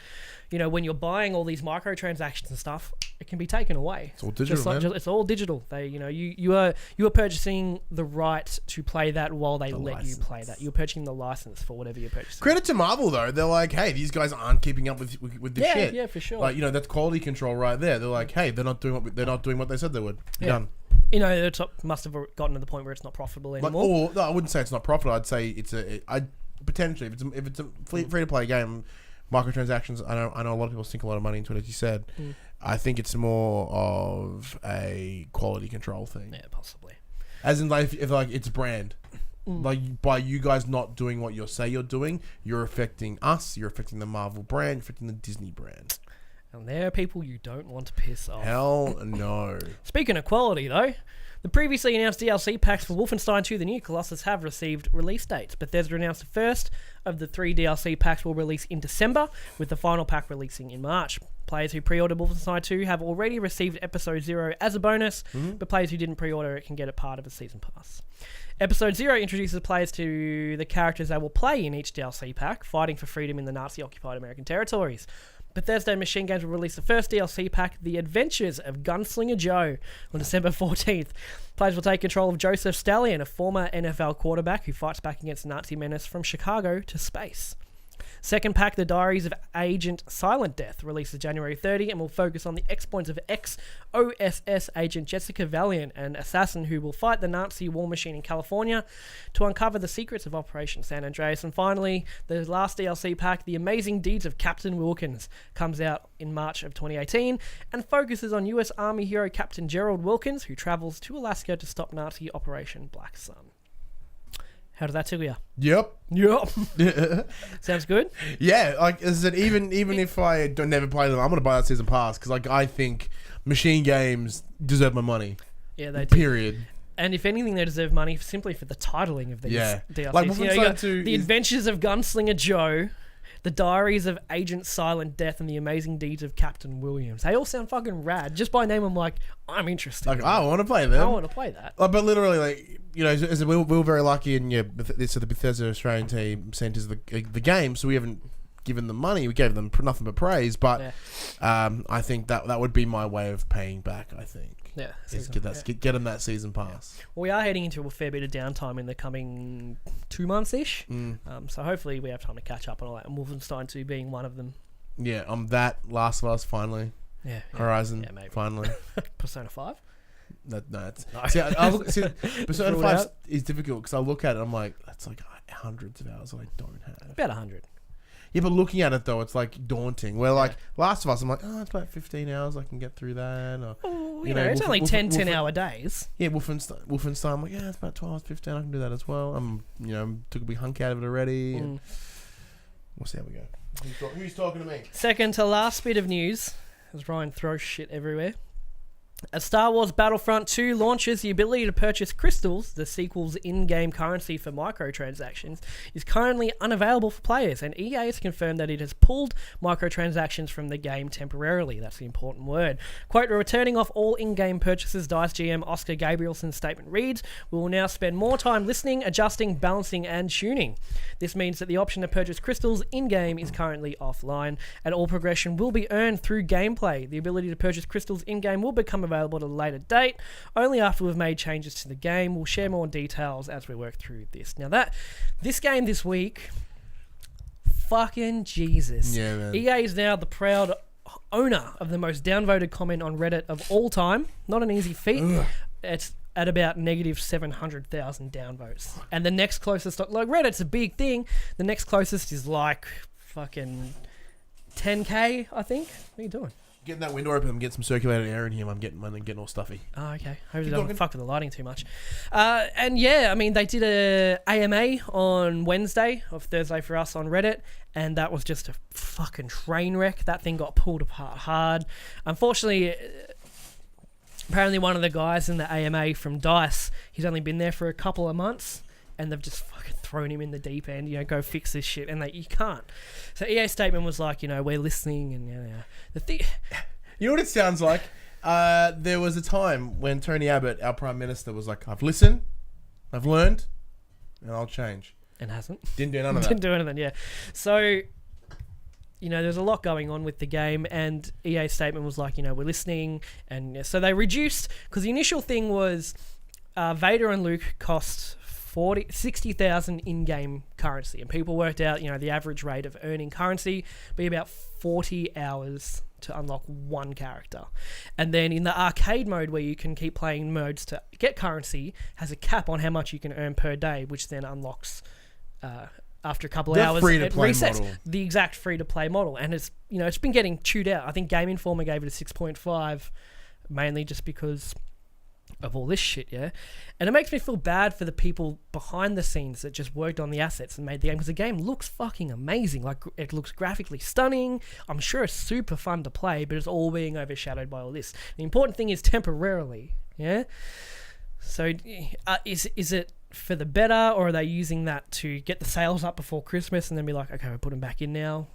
Speaker 3: when you're buying all these microtransactions and stuff, it can be taken away.
Speaker 2: It's all digital.
Speaker 3: It's all digital. They, you are purchasing the right to play that while they let you play that. You're purchasing the license for whatever you're purchasing.
Speaker 2: Credit to Marvel though, they're like, hey, these guys aren't keeping up with this shit.
Speaker 3: Yeah, for sure.
Speaker 2: Like that's quality control right there. They're like, hey, they're not doing what they said they would. Done.
Speaker 3: The top must have gotten to the point where it's not profitable anymore.
Speaker 2: No, I wouldn't say it's not profitable. I'd say potentially if it's a free to play game. Microtransactions, I know a lot of people sink a lot of money into it, as you said. I think it's more of a quality control thing.
Speaker 3: Yeah, possibly.
Speaker 2: As in, like, if it's brand. Like, by you guys not doing what you say you're doing, you're affecting us, you're affecting the Marvel brand, you're affecting the Disney brand.
Speaker 3: And there are people you don't want to piss off.
Speaker 2: Hell no.
Speaker 3: Speaking of quality, though, the previously announced DLC packs for Wolfenstein 2 The New Colossus have received release dates. Bethesda announced the first of the 3 DLC packs will release in December, with the final pack releasing in March. Players who pre-order Wolfenstein 2 have already received Episode 0 as a bonus, but players who didn't pre-order it can get it part of a season pass. Episode 0 introduces players to the characters they will play in each DLC pack, fighting for freedom in the Nazi-occupied American territories. Bethesda Machine Games will release the first DLC pack, The Adventures of Gunslinger Joe, on December 14th. Players will take control of Joseph Stallion, a former NFL quarterback who fights back against Nazi menace from Chicago to space. Second pack, The Diaries of Agent Silent Death, releases January 30 and will focus on the exploits of ex-OSS agent Jessica Valiant, an assassin who will fight the Nazi war machine in California to uncover the secrets of Operation San Andreas. And finally, the last DLC pack, The Amazing Deeds of Captain Wilkins, comes out in March of 2018 and focuses on US Army hero Captain Gerald Wilkins, who travels to Alaska to stop Nazi Operation Black Sun. How did that tickle you?
Speaker 2: Yep.
Speaker 3: Sounds good.
Speaker 2: Yeah, like as I said, even if I don't never play them, I'm gonna buy that season pass because like I think Machine Games deserve my money.
Speaker 3: Yeah, they do.
Speaker 2: Period.
Speaker 3: And if anything, they deserve money simply for the titling of these DLCs.
Speaker 2: Like
Speaker 3: you got The Adventures of Gunslinger Joe, The Diaries of Agent Silent Death, and The Amazing Deeds of Captain Williams. They all sound fucking rad. Just by name, I'm like, I'm interested.
Speaker 2: Like, I want to play them.
Speaker 3: I want to play that.
Speaker 2: Like, but literally, like, you know, as we were very lucky, and so the Bethesda Australian team sent us the game, so we haven't given them money. We gave them nothing but praise. But I think that would be my way of paying back. I think.
Speaker 3: Yeah,
Speaker 2: get them that season pass.
Speaker 3: Well, we are heading into a fair bit of downtime in the coming 2 months ish. So hopefully we have time to catch up on all that, and Wolfenstein 2 being one of them.
Speaker 2: Yeah, that Last of Us finally.
Speaker 3: Yeah,
Speaker 2: Horizon
Speaker 3: maybe.
Speaker 2: finally.
Speaker 3: Persona 5.
Speaker 2: No, it's see, Persona 5 is difficult because I look at it, I'm like, that's like hundreds of hours that I don't have.
Speaker 3: About 100.
Speaker 2: Yeah, but looking at it though, it's like daunting. Where like Last of Us, I'm like, it's about 15 hours. I can get through that. Or
Speaker 3: you know, it's only 10-hour days.
Speaker 2: Yeah, Wolfenstein. I'm like, it's about 12 hours, 15. I can do that as well. Took a big hunk out of it already. And we'll see how we go. Who's talking to me?
Speaker 3: Second to last bit of news, as Ryan throws shit everywhere. As Star Wars Battlefront 2 launches, the ability to purchase crystals, the sequel's in-game currency for microtransactions, is currently unavailable for players, and EA has confirmed that it has pulled microtransactions from the game temporarily. That's the important word. Quote, returning off all in-game purchases, DICE GM Oscar Gabrielson's statement reads, we will now spend more time listening, adjusting, balancing, and tuning. This means that the option to purchase crystals in-game is currently offline, and all progression will be earned through gameplay. The ability to purchase crystals in-game will become available at a later date, only after we've made changes to the game. We'll share more details as we work through this. Now this game this week, fucking Jesus.
Speaker 2: Yeah, man.
Speaker 3: EA is now the proud owner of the most downvoted comment on Reddit of all time. Not an easy feat. Ugh. It's at about negative 700,000 downvotes. And the next closest, like Reddit's a big thing, the next closest is like fucking 10k, I think. What are you doing?
Speaker 2: Getting that window open and get some circulated air in here. I'm getting all stuffy.
Speaker 3: Oh, okay. Hopefully don't fuck with the lighting too much. And yeah, I mean, they did a AMA on Wednesday, or Thursday for us on Reddit, and that was just a fucking train wreck. That thing got pulled apart hard. Unfortunately, apparently one of the guys in the AMA from DICE, he's only been there for a couple of months, and they've just fucking thrown him in the deep end, go fix this shit, and you can't. So EA's statement was like, we're listening, and the thing.
Speaker 2: You know what it sounds like? There was a time when Tony Abbott, our Prime Minister, was like, I've listened, I've learned, and I'll change.
Speaker 3: And hasn't.
Speaker 2: Didn't do none of that.
Speaker 3: Didn't do anything, yeah. So, there's a lot going on with the game, and EA's statement was like, we're listening, and so they reduced, because the initial thing was Vader and Luke cost 60,000 in-game currency, and people worked out, the average rate of earning currency be about 40 hours to unlock one character. And then in the arcade mode, where you can keep playing modes to get currency, has a cap on how much you can earn per day, which then unlocks after a couple of hours. It resets model. The exact free-to-play model, and it's it's been getting chewed out. I think Game Informer gave it a 6.5, mainly just because of all this shit, yeah? And it makes me feel bad for the people behind the scenes that just worked on the assets and made the game, because the game looks fucking amazing. Like, it looks graphically stunning. I'm sure it's super fun to play, but it's all being overshadowed by all this. The important thing is temporarily, yeah? So, is it for the better, or are they using that to get the sales up before Christmas and then be like, okay, we'll put them back in now?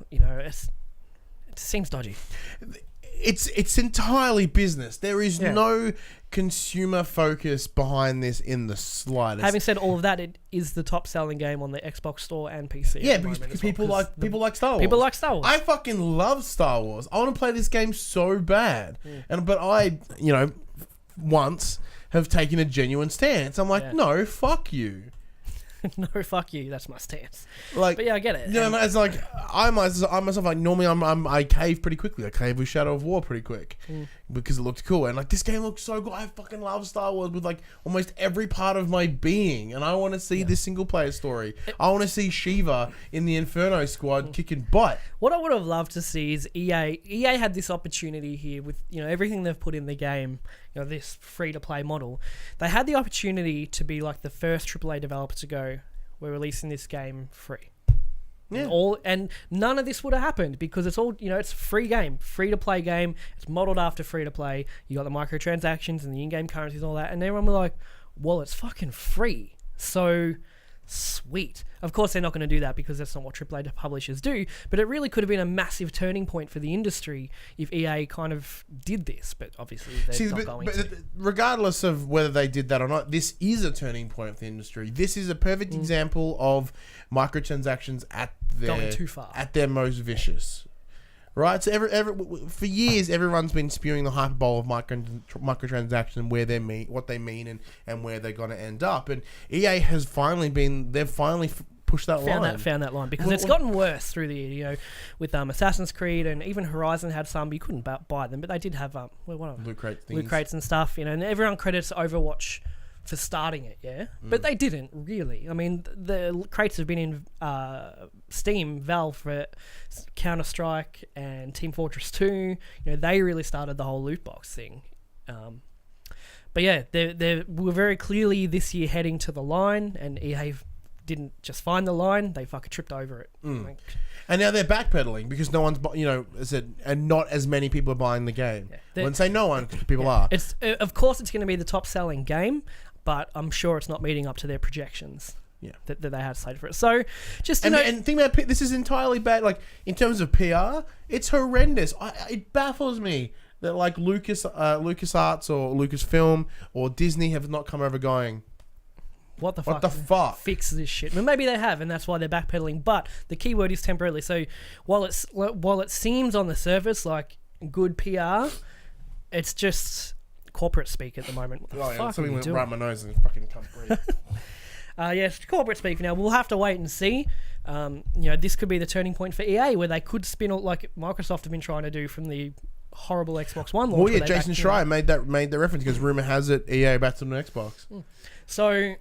Speaker 3: seems dodgy.
Speaker 2: It's entirely business. There is
Speaker 3: Yeah.
Speaker 2: no consumer focus behind this in the slightest.
Speaker 3: Having said all of that, it is the top selling game on the Xbox Store and PC.
Speaker 2: Yeah,
Speaker 3: at the
Speaker 2: because
Speaker 3: moment as
Speaker 2: people
Speaker 3: well,
Speaker 2: people like Star Wars.
Speaker 3: people like Star Wars.
Speaker 2: I fucking love Star Wars. I want to play this game so bad, but I, once have taken a genuine stance. I'm like,
Speaker 3: Yeah.
Speaker 2: no, fuck you.
Speaker 3: No, fuck you. That's my stance.
Speaker 2: Like,
Speaker 3: But yeah, I get it.
Speaker 2: you know, it's like I myself like normally I cave pretty quickly. I cave with Shadow of War pretty quick because it looked cool, and like this game looks so good. I fucking love Star Wars with like almost every part of my being, and I want to see this single player story. I want to see Shiva in the Inferno Squad kicking butt.
Speaker 3: What I would have loved to see is EA. EA had this opportunity here with everything they've put in the game. This free to play model. They had the opportunity to be like the first AAA developer to go, we're releasing this game free.
Speaker 2: Yeah.
Speaker 3: And none of this would have happened because it's all it's a free game, free to play game. It's modeled after free to play. You got the microtransactions and the in-game currencies and all that, and everyone was like, well, it's fucking free. So sweet. Of course, they're not going to do that because that's not what AAA publishers do, but it really could have been a massive turning point for the industry if EA kind of did this, but obviously they're not going to.
Speaker 2: Regardless of whether they did that or not, this is a turning point for the industry. This is a perfect example of microtransactions at
Speaker 3: Going too far.
Speaker 2: at their most vicious. Right, so for years, everyone's been spewing the hyperbole of microtransactions, where they mean, what they mean, and where they're going to end up. And EA has finally pushed that line.
Speaker 3: Found that line because it's gotten worse through the year. With Assassin's Creed and even Horizon had some, but you couldn't buy them, but they did have
Speaker 2: Loot
Speaker 3: crates and stuff. And everyone credits Overwatch for starting it, but they didn't really. I mean, the crates have been in Steam, Valve for Counter-Strike and Team Fortress 2. They really started the whole loot box thing. But yeah, they were very clearly this year heading to the line, and EA didn't just find the line; they fucking tripped over it.
Speaker 2: And now they're backpedaling because no one's, and not as many people are buying the game. I wouldn't say no one, because people are.
Speaker 3: It's of course it's going to be the top selling game, but I'm sure it's not meeting up to their projections.
Speaker 2: Yeah,
Speaker 3: that they had slated for it. So, just
Speaker 2: and think about this is entirely bad. Like in terms of PR, it's horrendous. It baffles me that like LucasArts or Lucasfilm or Disney have not come over going,
Speaker 3: What the fuck? Fix this shit. Well, maybe they have, and that's why they're backpedaling. But the key word is temporarily. So while it seems on the surface like good PR, it's just corporate speak at the moment. What the fuck
Speaker 2: something went
Speaker 3: doing?
Speaker 2: right in my nose and fucking can't breathe.
Speaker 3: Yes, corporate speak. Now we'll have to wait and see. This could be the turning point for EA, where they could spin all like Microsoft have been trying to do from the horrible Xbox One launch.
Speaker 2: Well, yeah, Jason Schreier made the reference because rumor has it EA about to the Xbox.
Speaker 3: So.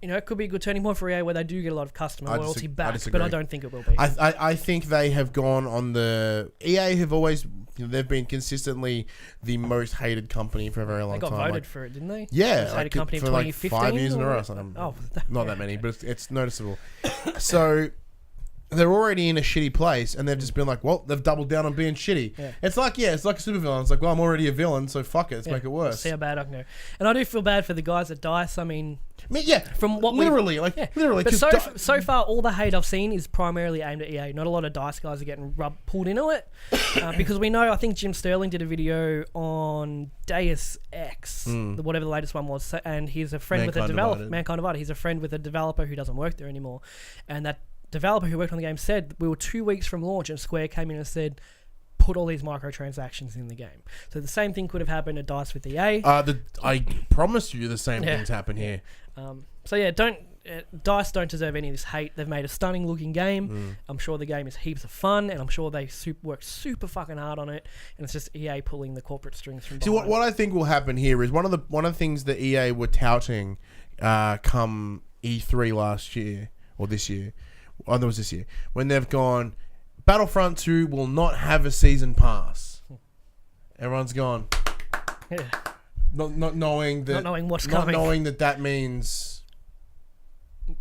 Speaker 3: It could be a good turning point for EA where they do get a lot of customer loyalty back, but I don't think it will be.
Speaker 2: I think they have gone on the... EA have always... they've been consistently the most hated company for a very long time.
Speaker 3: They got voted for it, didn't they?
Speaker 2: Yeah.
Speaker 3: Most hated company
Speaker 2: for
Speaker 3: of
Speaker 2: like
Speaker 3: 2015
Speaker 2: 5 years in a row or something. Not that many, but it's noticeable. So... they're already in a shitty place, and they've just been like, well, they've doubled down on being shitty. Yeah. It's like a supervillain. It's like, well, I'm already a villain, so fuck it, let's make it worse.
Speaker 3: See how bad I can go. And I do feel bad for the guys at DICE. I mean, from what
Speaker 2: literally.
Speaker 3: But so far, all the hate I've seen is primarily aimed at EA. Not a lot of DICE guys are getting pulled into it because we know. I think Jim Sterling did a video on Deus Ex, whatever the latest one was, and he's a friend with a developer. Mankind Divided. He's a friend with a developer who doesn't work there anymore, and that developer who worked on the game said we were 2 weeks from launch and Square came in and said put all these microtransactions in the game. So the same thing could have happened at DICE with EA.
Speaker 2: I promise you the same things happen here.
Speaker 3: DICE don't deserve any of this hate. They've made a stunning looking game. I'm sure the game is heaps of fun, and I'm sure they worked super fucking hard on it, and it's just EA pulling the corporate strings from behind.
Speaker 2: See, what I think will happen here is one of the things that EA were touting come E3 last year or this year. Oh, that was this year. When they've gone, Battlefront 2 will not have a season pass. Everyone's gone.
Speaker 3: Yeah.
Speaker 2: Not knowing
Speaker 3: what's coming.
Speaker 2: Not knowing that means...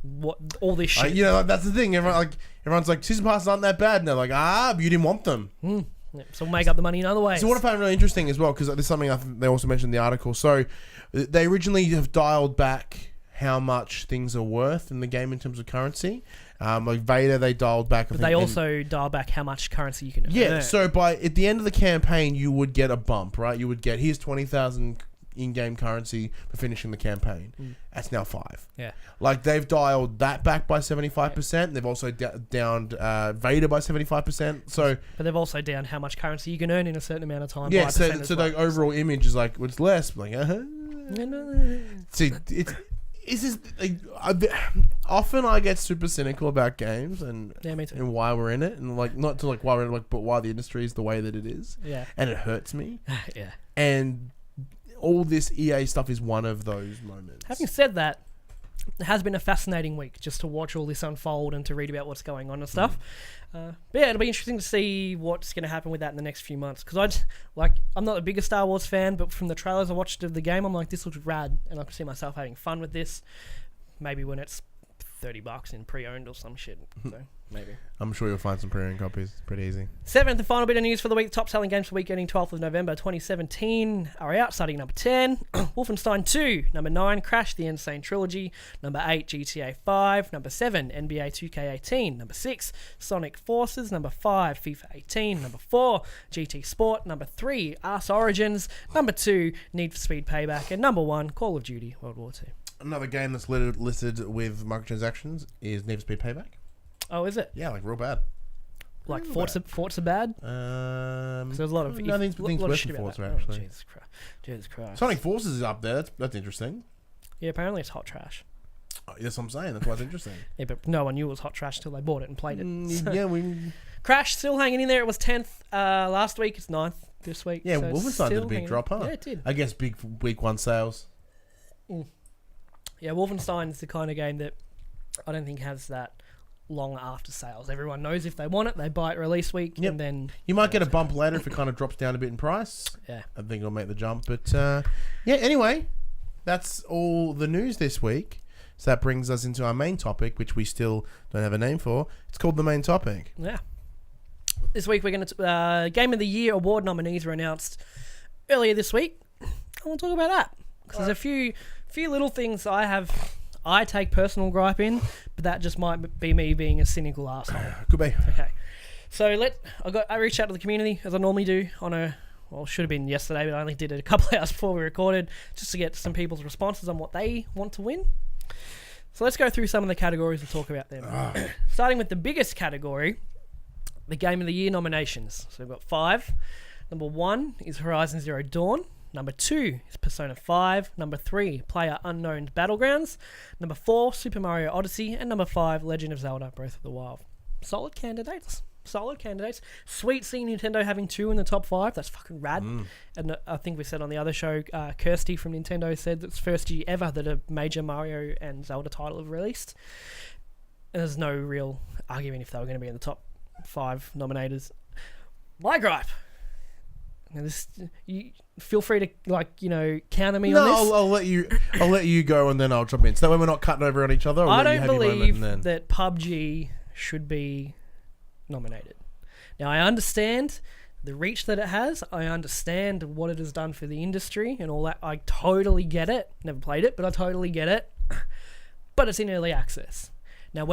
Speaker 3: what all this shit.
Speaker 2: That's the thing. Everyone's like, season passes aren't that bad. And they're like, but you didn't want them.
Speaker 3: Yeah, so we'll make up the money in other ways.
Speaker 2: So what I found really interesting as well, because this is something I think they also mentioned in the article. So they originally have dialed back how much things are worth in the game in terms of currency. Like Vader, they dialed back.
Speaker 3: But they also dial back how much currency you can earn.
Speaker 2: Yeah, so at the end of the campaign, you would get a bump, right? You would get, here's 20,000 in-game currency for finishing the campaign. That's now 5.
Speaker 3: Yeah.
Speaker 2: Like, they've dialed that back by 75%. Yeah. They've also downed Vader by 75%. So,
Speaker 3: but they've also downed how much currency you can earn in a certain amount of time.
Speaker 2: Yeah, so the overall image is like, it's less. Like, See, often I get super cynical about games and
Speaker 3: me too.
Speaker 2: and why we're in it, and like not to like why we're in it, like, but why the industry is the way that it is.
Speaker 3: Yeah.
Speaker 2: And it hurts me.
Speaker 3: Yeah.
Speaker 2: And all this EA stuff is one of those moments.
Speaker 3: Having said that, it has been a fascinating week just to watch all this unfold and to read about what's going on and stuff. But yeah, it'll be interesting to see what's going to happen with that in the next few months. Because I'm not the biggest Star Wars fan, but from the trailers I watched of the game, I'm like, this looks rad, and I can see myself having fun with this. Maybe when it's $30 in pre-owned or some shit. So maybe.
Speaker 2: I'm sure you'll find some pre-owned copies. Pretty easy.
Speaker 3: 7th and final bit of news for the week. Top selling games for the week ending 12th of November 2017 are out, starting number 10. Wolfenstein 2. Number 9, Crash the Insane Trilogy. Number 8, GTA 5. Number 7, NBA 2K18. Number 6, Sonic Forces. Number 5, FIFA 18. Number 4, GT Sport. Number 3, Arse Origins. Number 2, Need for Speed Payback. And number 1, Call of Duty World War 2.
Speaker 2: Another game that's listed with microtransactions is Need for Speed Payback.
Speaker 3: Oh, is it?
Speaker 2: Yeah, like real bad.
Speaker 3: Like Forza bad?
Speaker 2: There's
Speaker 3: a lot of
Speaker 2: things worse than Forza, actually.
Speaker 3: Oh, Jesus Christ.
Speaker 2: Sonic Forces is up there. That's interesting.
Speaker 3: Yeah, apparently it's hot trash.
Speaker 2: Oh, that's what I'm saying. That's why it's interesting.
Speaker 3: Yeah, but no one knew it was hot trash till they bought it and played it. So.
Speaker 2: Yeah,
Speaker 3: Crash still hanging in there. It was 10th last week. It's 9th this week.
Speaker 2: Yeah,
Speaker 3: so
Speaker 2: Wolfenstein did a big drop, huh?
Speaker 3: Yeah, it did.
Speaker 2: I guess big week 1 sales.
Speaker 3: Yeah, Wolfenstein is the kind of game that I don't think has that long after sales. Everyone knows if they want it, they buy it release week, and then
Speaker 2: you might get a bump later if it kind of drops down a bit in price.
Speaker 3: Yeah,
Speaker 2: I think it'll make the jump. But yeah, anyway, that's all the news this week. So that brings us into our main topic, which we still don't have a name for. It's called the main topic.
Speaker 3: Yeah. This week we're going to Game of the Year award nominees were announced earlier this week. I want to talk about that because there's a few little things I take personal gripe in, but that just might be me being a cynical arsehole.
Speaker 2: Could be.
Speaker 3: Okay. So I reached out to the community as I normally do should have been yesterday, but I only did it a couple of hours before we recorded just to get some people's responses on what they want to win. So let's go through some of the categories and talk about them. Starting with the biggest category, the Game of the Year nominations. So we've got 5. Number 1 is Horizon Zero Dawn. Number 2 is Persona 5. Number 3, PlayerUnknown's Battlegrounds. Number 4, Super Mario Odyssey. And number 5, Legend of Zelda Breath of the Wild. Solid candidates. Sweet seeing Nintendo having 2 in the top 5. That's fucking rad. And I think we said on the other show, Kirsty from Nintendo said it's first year ever that a major Mario and Zelda title have released. And there's no real argument if they were going to be in the top 5 nominators. My gripe. Now you feel free to counter me on this.
Speaker 2: I'll let you go and then I'll jump in. So that way we're not cutting over on each other.
Speaker 3: I don't believe that PUBG should be nominated. Now I understand the reach that it has. I understand what it has done for the industry and all that. I totally get it. Never played it, but I totally get it. But it's in early access. Now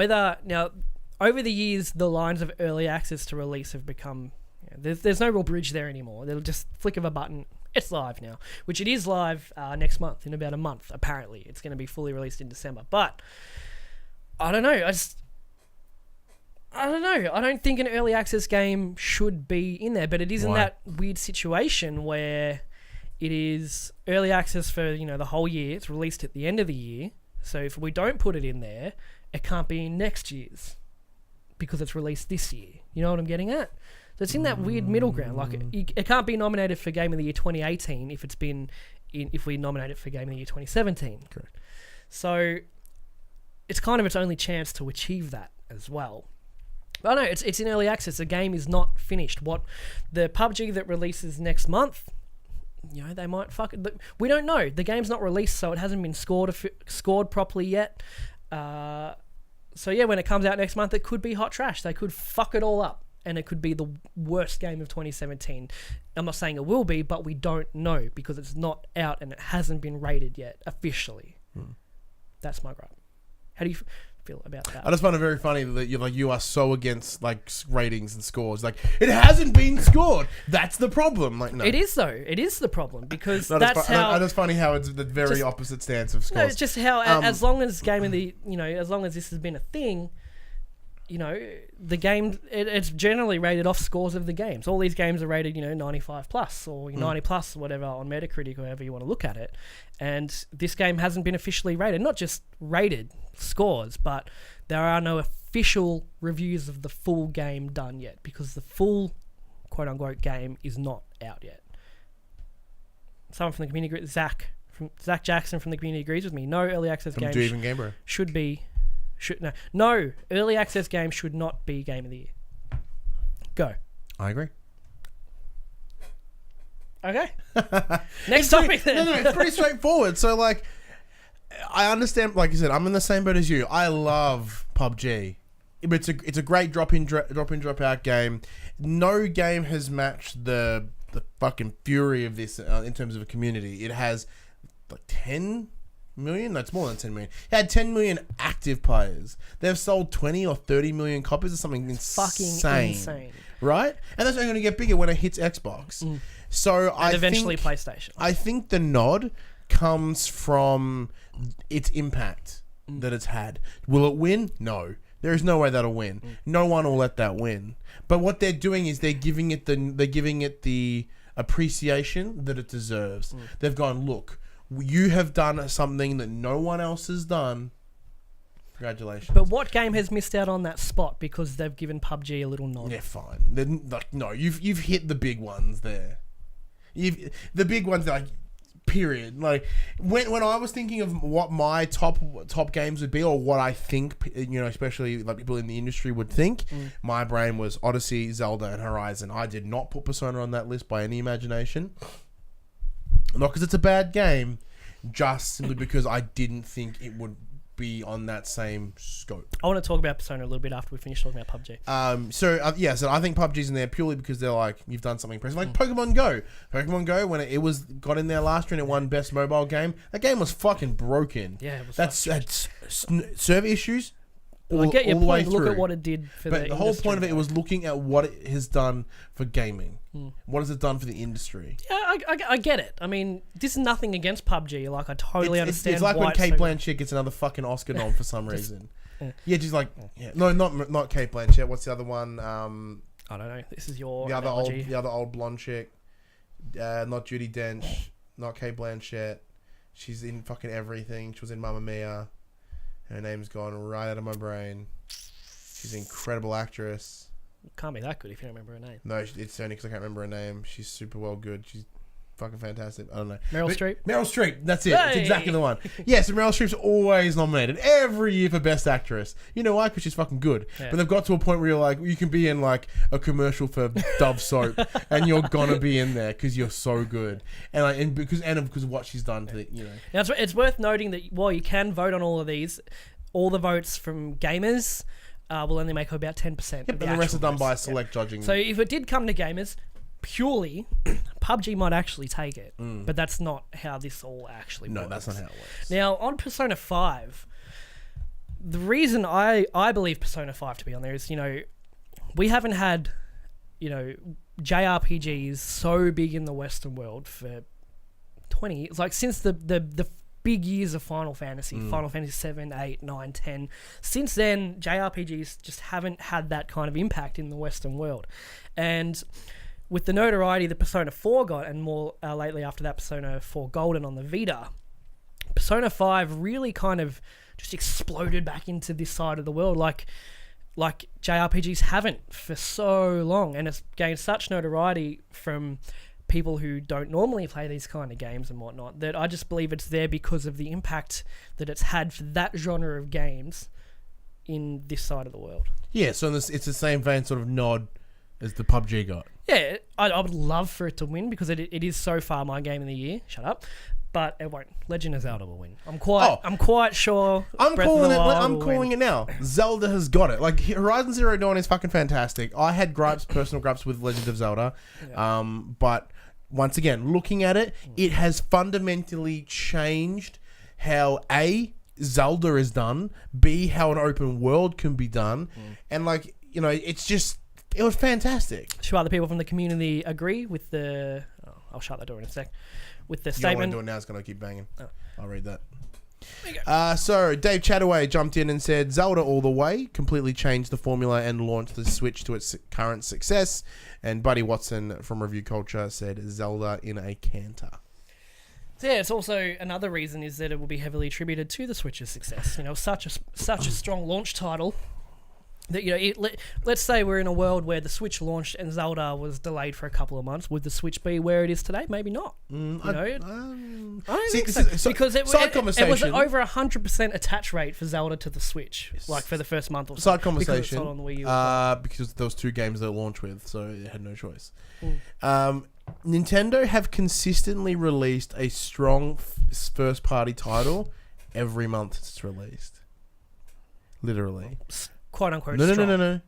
Speaker 3: over the years, the lines of early access to release have become. There's no real bridge there anymore. They'll just flick of a button. It's live now, which it is live next month, in about a month, apparently. It's going to be fully released in December. But, I don't know. I don't know. I don't think an early access game should be in there, but it is in that weird situation where it is early access for, the whole year. It's released at the end of the year. So if we don't put it in there, it can't be in next year's because it's released this year. You know what I'm getting at? So it's in that weird middle ground. Like it can't be nominated for Game of the Year 2018 if we nominate it for Game of the Year 2017.
Speaker 2: Correct.
Speaker 3: So it's kind of its only chance to achieve that as well. But no, it's in early access. The game is not finished. What the PUBG that releases next month, they might fuck it. We don't know. The game's not released, so it hasn't been scored properly yet. So yeah, when it comes out next month, it could be hot trash. They could fuck it all up. And it could be the worst game of 2017. I'm not saying it will be, but we don't know because it's not out and it hasn't been rated yet officially. That's my gripe. How do you feel about that.
Speaker 2: I just find it very funny that you are so against like ratings and scores. Like, it hasn't been scored. That's the problem. Like, no,
Speaker 3: It is though. It is the problem because
Speaker 2: No,
Speaker 3: that's how.
Speaker 2: I just funny how it's the very
Speaker 3: Just-
Speaker 2: opposite stance of
Speaker 3: No,
Speaker 2: scores.
Speaker 3: it's just how as long as as long as this has been a thing, the game it's generally rated off scores of the games. All these games are rated 95 plus or 90 plus or whatever on Metacritic or however you want to look at it. And this game hasn't been officially rated, not just rated scores, but there are no official reviews of the full game done yet because the full quote unquote game is not out yet. Someone from the community, Zach Jackson from the community agrees with me. No early access game should be. No, early access game should not be Game of the Year. Go.
Speaker 2: I agree.
Speaker 3: Okay. Next topic then.
Speaker 2: No, it's pretty straightforward. So, like, I understand, like you said, I'm in the same boat as you. I love PUBG. It's a great drop in, drop out game. No game has matched the fucking fury of this in terms of a community. It has like 10 million? That's more than 10 million. It had 10 million active players. They've sold 20 or 30 million copies or something insane. Right? And that's only going to get bigger when it hits Xbox. So
Speaker 3: and eventually PlayStation.
Speaker 2: I think the nod comes from its impact that it's had. Will it win? No. There is no way that'll win. No one will let that win. But what they're doing is they're giving it the appreciation that it deserves. They've gone, look, you have done something that no one else has done. Congratulations.
Speaker 3: But what game has missed out on that spot because they've given PUBG a little nod?
Speaker 2: Yeah, fine. You've hit the big ones there. The big ones, like, period. Like, when I was thinking of what my top games would be, or what I think, especially like people in the industry would think, my brain was Odyssey, Zelda, and Horizon. I did not put Persona on that list by any imagination. Not because it's a bad game, just simply because I didn't think it would be on that same scope.
Speaker 3: I want to talk about Persona a little bit after we finish talking about PUBG.
Speaker 2: So I think PUBG's in there purely because they're like, you've done something impressive. Like Pokemon Go. Pokemon Go, when it got in there last year and it won Best Mobile Game, that game was fucking broken.
Speaker 3: Yeah, it was.
Speaker 2: That's server issues.
Speaker 3: I get your
Speaker 2: all the way
Speaker 3: point. Look
Speaker 2: through.
Speaker 3: at what it did for
Speaker 2: But the whole point of it was looking at what it has done for gaming. What has it done for the industry?
Speaker 3: Yeah, I get it. I mean, this is nothing against PUBG. Like, I totally understand.
Speaker 2: It's like
Speaker 3: why
Speaker 2: when Kate Blanchett gets another fucking Oscar nom for some reason. She's like, no, not Kate Blanchett. What's the other one?
Speaker 3: I don't know. This is your
Speaker 2: the
Speaker 3: analogy.
Speaker 2: other old blonde chick. Not Judi Dench. Not Kate Blanchett. She's in fucking everything. She was in Mamma Mia. Her name's gone right out of my brain. She's an incredible actress.
Speaker 3: Can't be that good if you don't remember her name.
Speaker 2: No, it's only because I can't remember her name. She's super well good. She's fucking fantastic. I don't know.
Speaker 3: Meryl Streep?
Speaker 2: Meryl Streep. That's it. That's exactly the one. Yeah, so Meryl Streep's always nominated every year for Best Actress. You know why? Because she's fucking good. Yeah. But they've got to a point where you're like, you can be in like a commercial for Dove soap, and you're gonna be in there because you're so good, and because of what she's done to the,
Speaker 3: Now it's worth noting that while you can vote on all of these, all the votes from gamers will only make up about 10%.
Speaker 2: But the rest are done by select judging.
Speaker 3: So if it did come to gamers, purely, PUBG might actually take it. But that's not how this all actually works.
Speaker 2: No, that's not how it works.
Speaker 3: Now, on Persona 5, the reason I believe Persona 5 to be on there is, we haven't had, JRPGs so big in the Western world for 20 years. Like, since the big years of Final Fantasy, Final Fantasy 7, 8, 9, 10. Since then, JRPGs just haven't had that kind of impact in the Western world. And with the notoriety that Persona 4 got, and more lately after that, Persona 4 Golden on the Vita, Persona 5 really kind of just exploded back into this side of the world like JRPGs haven't for so long. And it's gained such notoriety from people who don't normally play these kind of games and whatnot, that I just believe it's there because of the impact that it's had for that genre of games in this side of the world. Yeah,
Speaker 2: so it's the same vein sort of nod as the PUBG got.
Speaker 3: Yeah, I would love for it to win because it is so far my game of the year. Shut up. But it won't. Legend of Zelda will win. I'm quite sure.
Speaker 2: I'm calling it now. Zelda has got it. Like, Horizon Zero Dawn is fucking fantastic. I had personal gripes with Legend of Zelda, but once again, looking at it, it has fundamentally changed how Zelda is done, B, how an open world can be done, and like, you know, it was fantastic.
Speaker 3: Should other people from the community agree with the... Oh, I'll shut that door in a sec. With the
Speaker 2: You don't
Speaker 3: statement...
Speaker 2: want to do it now, it's going to keep banging.
Speaker 3: Oh.
Speaker 2: I'll read that.
Speaker 3: There you go.
Speaker 2: So, Dave Chataway jumped in and said, Zelda all the way, completely changed the formula and launched the Switch to its current success. And Buddy Watson from Review Culture said, Zelda in a canter.
Speaker 3: So yeah, it's also another reason is that it will be heavily attributed to the Switch's success. You know, such a strong launch title that, you know, let's say we're in a world where the Switch launched and Zelda was delayed for a couple of months. Would the Switch be where it is today? Maybe not. I don't think so. Because it was over 100% attach rate for Zelda to the Switch, like for the first month or so.
Speaker 2: Side conversation.
Speaker 3: Because it's not on the Wii U.
Speaker 2: Because there was 2 games they launched with, so it had no choice. Nintendo have consistently released a strong first-party title every month since it's released. Literally.
Speaker 3: Quote unquote.
Speaker 2: No.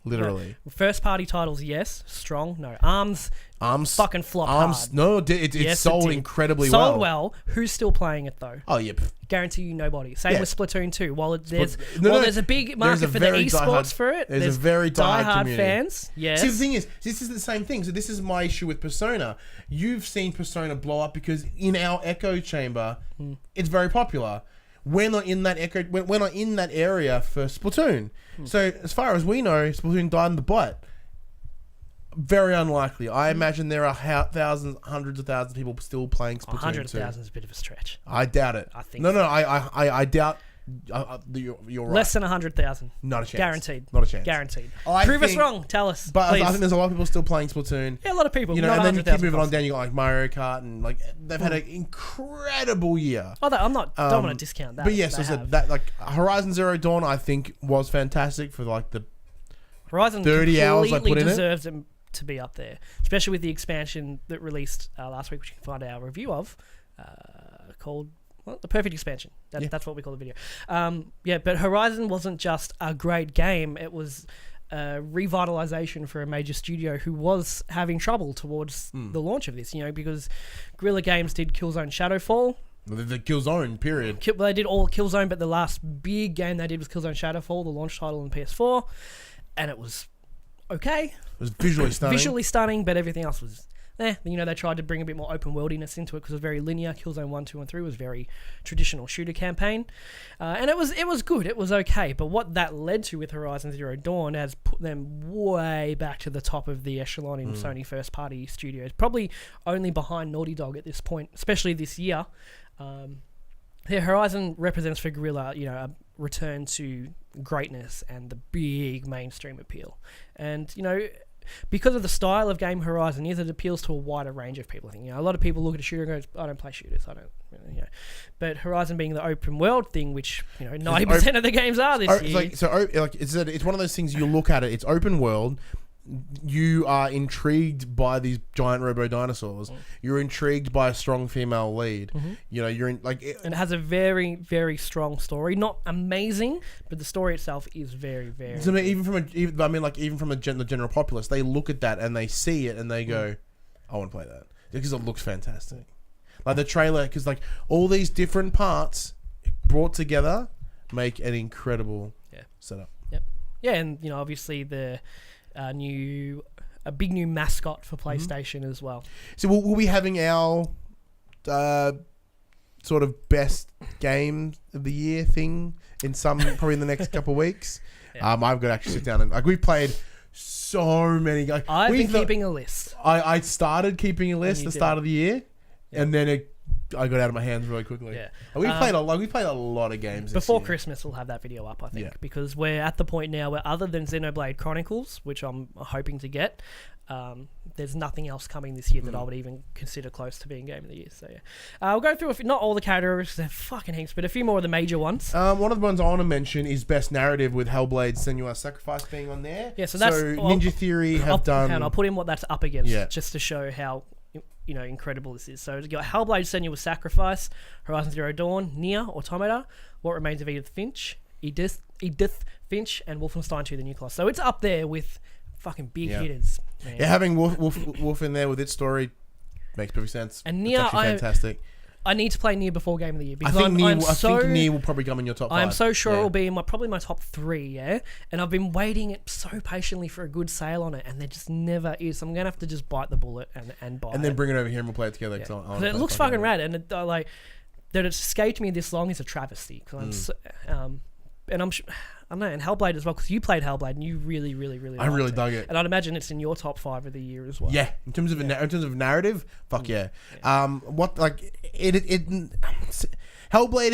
Speaker 2: Literally.
Speaker 3: No. First party titles, yes. Strong, no. Arms fucking flop hard.
Speaker 2: No, it sold incredibly well.
Speaker 3: Sold well. Who's still playing it though?
Speaker 2: Oh, yeah.
Speaker 3: Guarantee you nobody. Same with Splatoon 2. While there's a big market for the esports for it,
Speaker 2: there's a very diehard community.
Speaker 3: Fans. Yes.
Speaker 2: See, the thing is, this is the same thing. So this is my issue with Persona. You've seen Persona blow up because in our echo chamber, it's very popular. We're not in that we're not in that area for Splatoon. So as far as we know, Splatoon died in the butt. Very unlikely. I imagine there are thousands, hundreds of thousands of people still playing Splatoon
Speaker 3: 100,000 is a bit of a stretch.
Speaker 2: I doubt it.
Speaker 3: I think.
Speaker 2: No. I doubt. You're right.
Speaker 3: Less than 100,000.
Speaker 2: Not a chance.
Speaker 3: Guaranteed.
Speaker 2: Not a chance.
Speaker 3: Guaranteed. Prove us wrong. Tell us.
Speaker 2: But
Speaker 3: please.
Speaker 2: I think there's a lot of people still playing Splatoon.
Speaker 3: Yeah, a lot of people.
Speaker 2: You know, and then you keep moving on down. You got like Mario Kart, and like they've had an incredible year.
Speaker 3: Oh, I'm not. Don't want to discount that.
Speaker 2: But yes, that like Horizon Zero Dawn, I think was fantastic for like the
Speaker 3: Horizon
Speaker 2: 30 hours I put in it.
Speaker 3: Deserves it to be up there, especially with the expansion that released last week, which you can find our review of, called. Well, the perfect expansion. That's what we call the video. But Horizon wasn't just a great game. It was a revitalization for a major studio who was having trouble towards the launch of this, you know, because Guerrilla Games did Killzone Shadowfall.
Speaker 2: The Killzone, period.
Speaker 3: They did all Killzone, but the last big game they did was Killzone Shadowfall, the launch title on PS4, and it was okay. It was visually stunning, but everything else was... You know, they tried to bring a bit more open worldiness into it because it was very linear. Killzone 1, 2, and 3 was very traditional shooter campaign. And it was good. It was okay. But what that led to with Horizon Zero Dawn has put them way back to the top of the echelon in Sony first-party studios. Probably only behind Naughty Dog at this point, especially this year. Horizon represents for Guerrilla, you know, a return to greatness and the big mainstream appeal. And, you know... because of the style of game Horizon is, it appeals to a wider range of people. I think, you know, a lot of people look at a shooter and go, I don't play shooters. I don't, you know. But Horizon being the open world thing, which, you know, 90% of the games are this year.
Speaker 2: It's one of those things you look at it. It's open world. You are intrigued by these giant robo dinosaurs. You're intrigued by a strong female lead. You know, you're in like,
Speaker 3: and it has a very, very strong story. Not amazing, but the story itself is very, very.
Speaker 2: So even from the general populace, they look at that and they see it and they go, "I want to play that," because it looks fantastic. Like the trailer, because like all these different parts brought together make an incredible setup.
Speaker 3: Yep. Yeah, and you know, obviously a big new mascot for PlayStation as well. So
Speaker 2: we'll be having our sort of best game of the year thing probably in the next couple of weeks. I've got to actually sit down and we've played so many.
Speaker 3: I've been keeping a list.
Speaker 2: I started keeping a list at the start of the year, and then I got out of my hands really quickly.
Speaker 3: Yeah,
Speaker 2: we played a lot of games
Speaker 3: before Christmas. We'll have that video up, I think, because we're at the point now where, other than Xenoblade Chronicles, which I'm hoping to get, there's nothing else coming this year that I would even consider close to being Game of the Year. So we'll go through not all the categories, they're fucking heaps, but a few more of the major ones.
Speaker 2: One of the ones I want to mention is Best Narrative, with Hellblade: Senua's Sacrifice being on there.
Speaker 3: Yeah, so that's
Speaker 2: Ninja Theory have done.
Speaker 3: And I'll put in what that's up against, just to show how, you know, incredible this is. So you got Hellblade: Senua's Sacrifice, Horizon Zero Dawn, Nier Automata, What Remains of Edith Finch, Edith Finch, and Wolfenstein 2: The New Colossus. So it's up there with fucking big hitters. Man.
Speaker 2: Yeah, having Wolf in there with its story makes perfect sense.
Speaker 3: And Nier,
Speaker 2: fantastic.
Speaker 3: I need to play Nier before Game of the Year
Speaker 2: I
Speaker 3: because
Speaker 2: think
Speaker 3: I'm
Speaker 2: Nier will probably come in your top 5.
Speaker 3: I'm so sure
Speaker 2: Yeah.
Speaker 3: it'll be in probably my top 3, yeah? And I've been waiting so patiently for a good sale on it, and there just never is. So I'm going to have to just bite the bullet and buy it.
Speaker 2: And then bring it over here and we'll play it together.
Speaker 3: Yeah.
Speaker 2: 'Cause I
Speaker 3: 'Cause
Speaker 2: wanna
Speaker 3: it
Speaker 2: play
Speaker 3: looks
Speaker 2: fucking
Speaker 3: fucking rad, and that it escaped me this long is a travesty. Cause and I'm I don't know, and Hellblade as well, because you played Hellblade and you really, really, really
Speaker 2: I
Speaker 3: liked
Speaker 2: really
Speaker 3: it.
Speaker 2: dug it.
Speaker 3: And I'd imagine it's in your top 5 of the year as well.
Speaker 2: Yeah, in terms of narrative, fuck yeah. Hellblade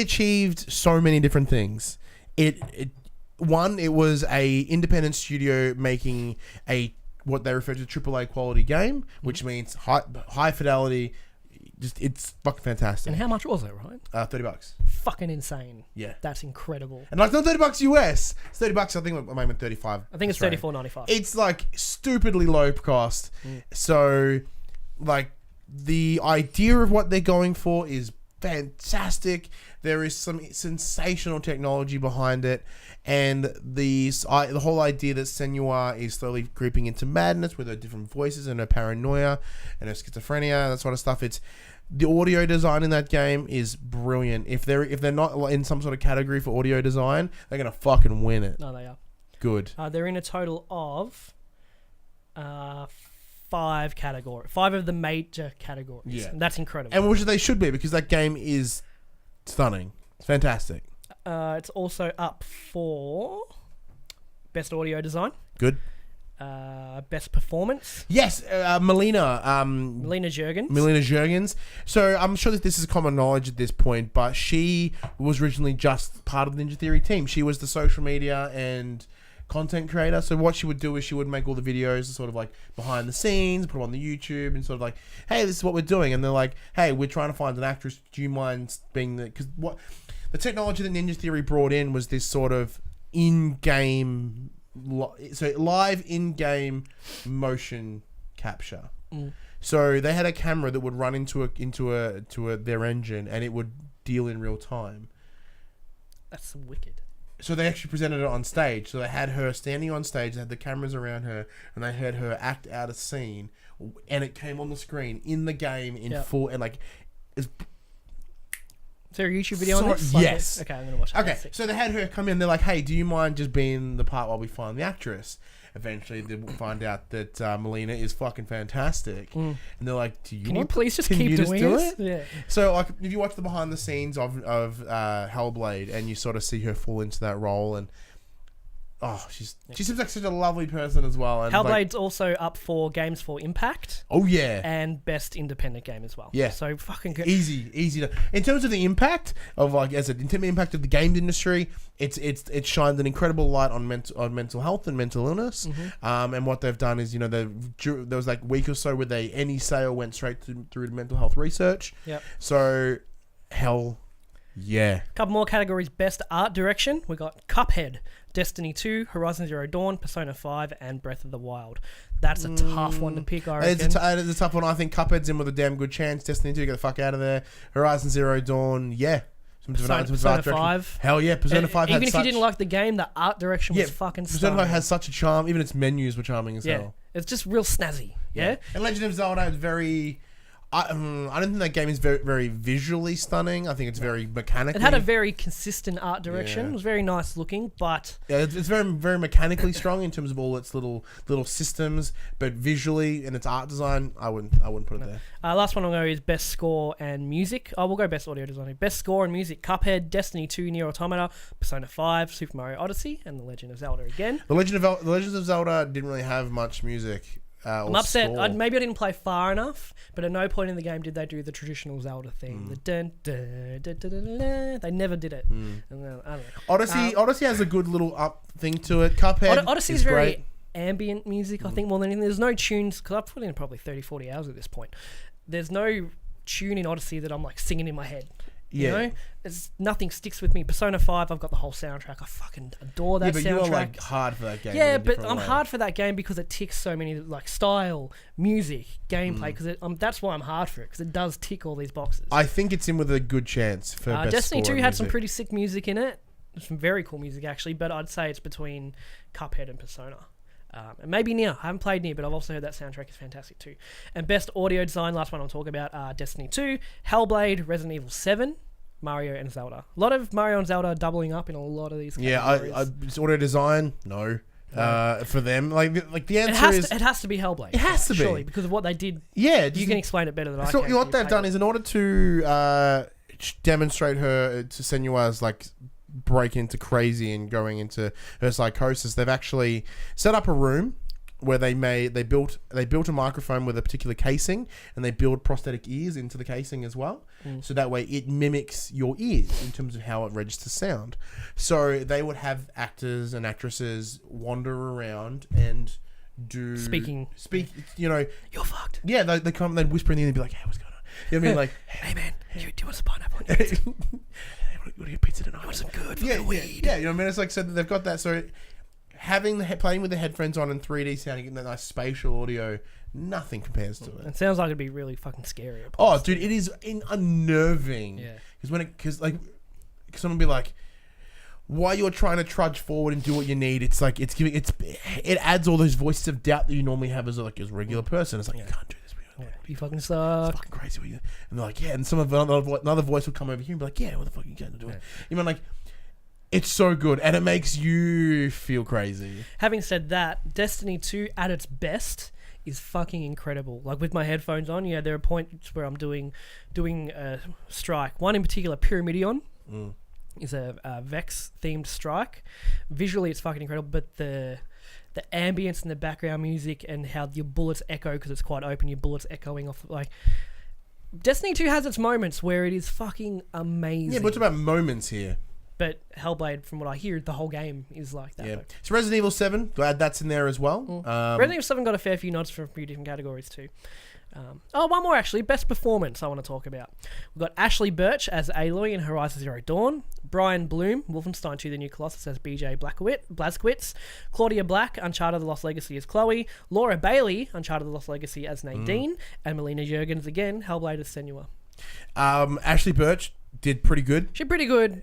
Speaker 2: achieved so many different things. It was a independent studio making what they refer to AAA quality game, which means high fidelity. Just it's fucking fantastic.
Speaker 3: And how much was it, right?
Speaker 2: $30.
Speaker 3: Fucking insane.
Speaker 2: Yeah,
Speaker 3: That's incredible.
Speaker 2: and like not $30 US. It's $30. I think I meant 35.
Speaker 3: I think it's
Speaker 2: Australian.
Speaker 3: $34.95.
Speaker 2: It's like stupidly low cost. So, like, the idea of what they're going for is fantastic. There is some sensational technology behind it, and the whole idea that Senua is slowly creeping into madness with her different voices and her paranoia and her schizophrenia and that sort of stuff. It's the audio design in that game is brilliant. If they're not in some sort of category for audio design, they're gonna fucking win it.
Speaker 3: No, they are.
Speaker 2: Good.
Speaker 3: They're in a total of 5 categories. 5 of the major categories.
Speaker 2: Yeah.
Speaker 3: And that's incredible.
Speaker 2: And which they should be, because that game is stunning. It's fantastic.
Speaker 3: It's also up for best audio design,
Speaker 2: Good.
Speaker 3: best performance.
Speaker 2: Yes, Melina
Speaker 3: Jurgens.
Speaker 2: So I'm sure that this is common knowledge at this point, but she was originally just part of the Ninja Theory team. She was the social media and content creator. So what she would do is she would make all the videos sort of like behind the scenes, put them on the YouTube, and sort of like, hey, this is what we're doing. And they're like, hey, we're trying to find an actress. Do you mind being the... Because what the technology that Ninja Theory brought in was this sort of in-game... So live in-game motion capture. So they had a camera that would run into their engine, and it would deal in real time.
Speaker 3: That's wicked.
Speaker 2: So they actually presented it on stage. So they had her standing on stage, they had the cameras around her, and they had her act out a scene, and it came on the screen in the game in full, and like...
Speaker 3: Is there a YouTube video on this?
Speaker 2: Yes.
Speaker 3: Okay, I'm going to watch it.
Speaker 2: Okay, so they had her come in. They're like, hey, do you mind just being the part while we find the actress? Eventually, they find out that Melina is fucking fantastic. And they're like,
Speaker 3: Can you please just keep doing this? Yeah.
Speaker 2: So, like, if you watch the behind the scenes of Hellblade, and you sort of see her fall into that role, and she seems like such a lovely person as well. And
Speaker 3: Hellblade's also up for Games for Impact.
Speaker 2: Oh yeah,
Speaker 3: and Best Independent Game as well.
Speaker 2: Yeah,
Speaker 3: so fucking good.
Speaker 2: Easy. In terms of the impact of impact of the games industry, it's shined an incredible light on mental health and mental illness. And what they've done is, there was like a week or so where any sale went straight through to mental health research.
Speaker 3: Yep.
Speaker 2: So, hell. Yeah.
Speaker 3: Couple more categories. Best Art Direction. We got Cuphead, Destiny 2, Horizon Zero Dawn, Persona 5, and Breath of the Wild. That's a tough one to pick, I reckon.
Speaker 2: It's a tough one. I think Cuphead's in with a damn good chance. Destiny 2, get the fuck out of there. Horizon Zero Dawn, yeah.
Speaker 3: Persona 5.
Speaker 2: Hell yeah, Persona 5
Speaker 3: even if you didn't like the game, the art direction was fucking stunning.
Speaker 2: Persona 5 has such a charm. Even its menus were charming as hell.
Speaker 3: It's just real snazzy. Yeah.
Speaker 2: And Legend of Zelda is very... I don't think that game is very, very visually stunning. I think it's very mechanically...
Speaker 3: It had a very consistent art direction. It was very nice looking, but...
Speaker 2: Yeah, it's very, very mechanically strong in terms of all its little systems, but visually and its art design, I wouldn't put it there.
Speaker 3: Last one I'll go is Best Score and Music. We'll go Best Audio Design. Best Score and Music, Cuphead, Destiny 2, Nier Automata, Persona 5, Super Mario Odyssey, and The Legend of Zelda again.
Speaker 2: The Legend of Zelda didn't really have much music.
Speaker 3: I'm upset. Maybe I didn't play far enough, but at no point in the game did they do the traditional Zelda theme. The dun, dun, dun, dun, dun, dun. They never did it. And then, I don't know.
Speaker 2: Odyssey has a good little up thing to it. Cuphead
Speaker 3: Odyssey
Speaker 2: is
Speaker 3: very
Speaker 2: great.
Speaker 3: Ambient music, I think, more than anything. There's no tunes, because I've put in probably 30, 40 hours at this point. There's no tune in Odyssey that I'm like singing in my head. You know? Nothing sticks with me. Persona 5, I've got the whole soundtrack. I fucking adore that soundtrack.
Speaker 2: Yeah, but you're like hard for that game.
Speaker 3: Yeah, but I'm hard for that game because it ticks so many, like style, music, gameplay, because that's why I'm hard for it, because it does tick all these boxes.
Speaker 2: I think it's in with a good chance for best
Speaker 3: Destiny 2
Speaker 2: score
Speaker 3: had
Speaker 2: music.
Speaker 3: some pretty sick music in it. Some very cool music, actually, but I'd say it's between Cuphead and Persona. And maybe Nier. I haven't played Nier, but I've also heard that soundtrack is fantastic too. And best audio design, last one I'll talk about, Destiny 2, Hellblade, Resident Evil 7, Mario and Zelda. A lot of Mario and Zelda doubling up in a lot of these categories.
Speaker 2: Yeah, it's audio design, no. For them, like the answer
Speaker 3: it has to be Hellblade.
Speaker 2: It has to be,
Speaker 3: surely, because of what they did.
Speaker 2: Yeah,
Speaker 3: you can explain it better than I
Speaker 2: so
Speaker 3: can.
Speaker 2: what they've done is, in order to demonstrate her to Senua's like break into crazy and going into her psychosis, they've actually set up a room where they built a microphone with a particular casing, and they build prosthetic ears into the casing as well. So that way it mimics your ears in terms of how it registers sound. So they would have actors and actresses wander around and speak, you know,
Speaker 3: you're fucked.
Speaker 2: Yeah, they come, they'd whisper in the ear and be like, hey, what's going on? You know what I mean? Like,
Speaker 3: hey man, do you want some pineapple on your pizza?
Speaker 2: What do you pizza tonight?
Speaker 3: You want some good
Speaker 2: weed? Yeah, you know what I mean? It's like, so they've got that, so having playing with the headphones on and 3D sounding, getting that nice spatial audio, nothing compares to it.
Speaker 3: It sounds like it'd be really fucking scary.
Speaker 2: Oh, dude, it is unnerving. Yeah. Because someone be like, while you're trying to trudge forward and do what you need, it's like it adds all those voices of doubt that you normally have as a regular person. It's like, you can't do this.
Speaker 3: You fucking suck.
Speaker 2: It's fucking crazy. And they're like, yeah. And another voice will come over here and be like, yeah, what the fuck are you going to do? Yeah. You mean, like, it's so good, and it makes you feel crazy.
Speaker 3: Having said that, Destiny 2 at its best is fucking incredible. Like, with my headphones on, yeah, there are points where I'm doing a strike. One in particular, Pyramidion, is a Vex themed strike. Visually, it's fucking incredible, but the ambience and the background music and how your bullets echo, because it's quite open, your bullets echoing off, like, Destiny 2 has its moments where it is fucking amazing.
Speaker 2: Yeah, but it's about moments here.
Speaker 3: But Hellblade, from what I hear, the whole game is like that.
Speaker 2: Yeah. So Resident Evil 7, glad that's in there as well.
Speaker 3: Resident Evil 7 got a fair few nods from a few different categories too. One more actually. Best performance I want to talk about. We've got Ashley Birch as Aloy in Horizon Zero Dawn. Brian Bloom, Wolfenstein 2 The New Colossus as BJ Blazkowicz. Claudia Black, Uncharted The Lost Legacy as Chloe. Laura Bailey, Uncharted The Lost Legacy as Nadine. And Melina Juergens again, Hellblade as Senua.
Speaker 2: Ashley Birch did pretty good.
Speaker 3: She's pretty good.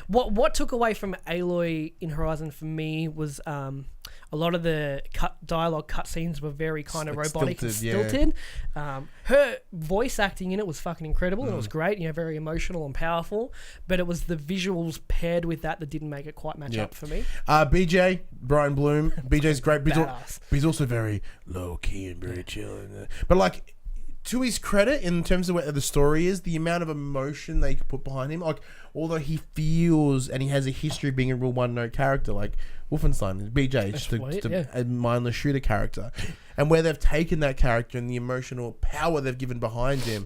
Speaker 3: What took away from Aloy in Horizon for me was a lot of the dialogue cutscenes were very kind of robotic and stilted. Yeah. Her voice acting in it was fucking incredible. And it was great, very emotional and powerful. But it was the visuals paired with that didn't make it quite match up for me.
Speaker 2: BJ, Brian Bloom. BJ's great. But he's also very low key and very chill. But like, to his credit, in terms of what the story is, the amount of emotion they put behind him, like, although he feels and he has a history of being a real one-note character, like Wolfenstein, BJ, just a mindless shooter character, and where they've taken that character and the emotional power they've given behind him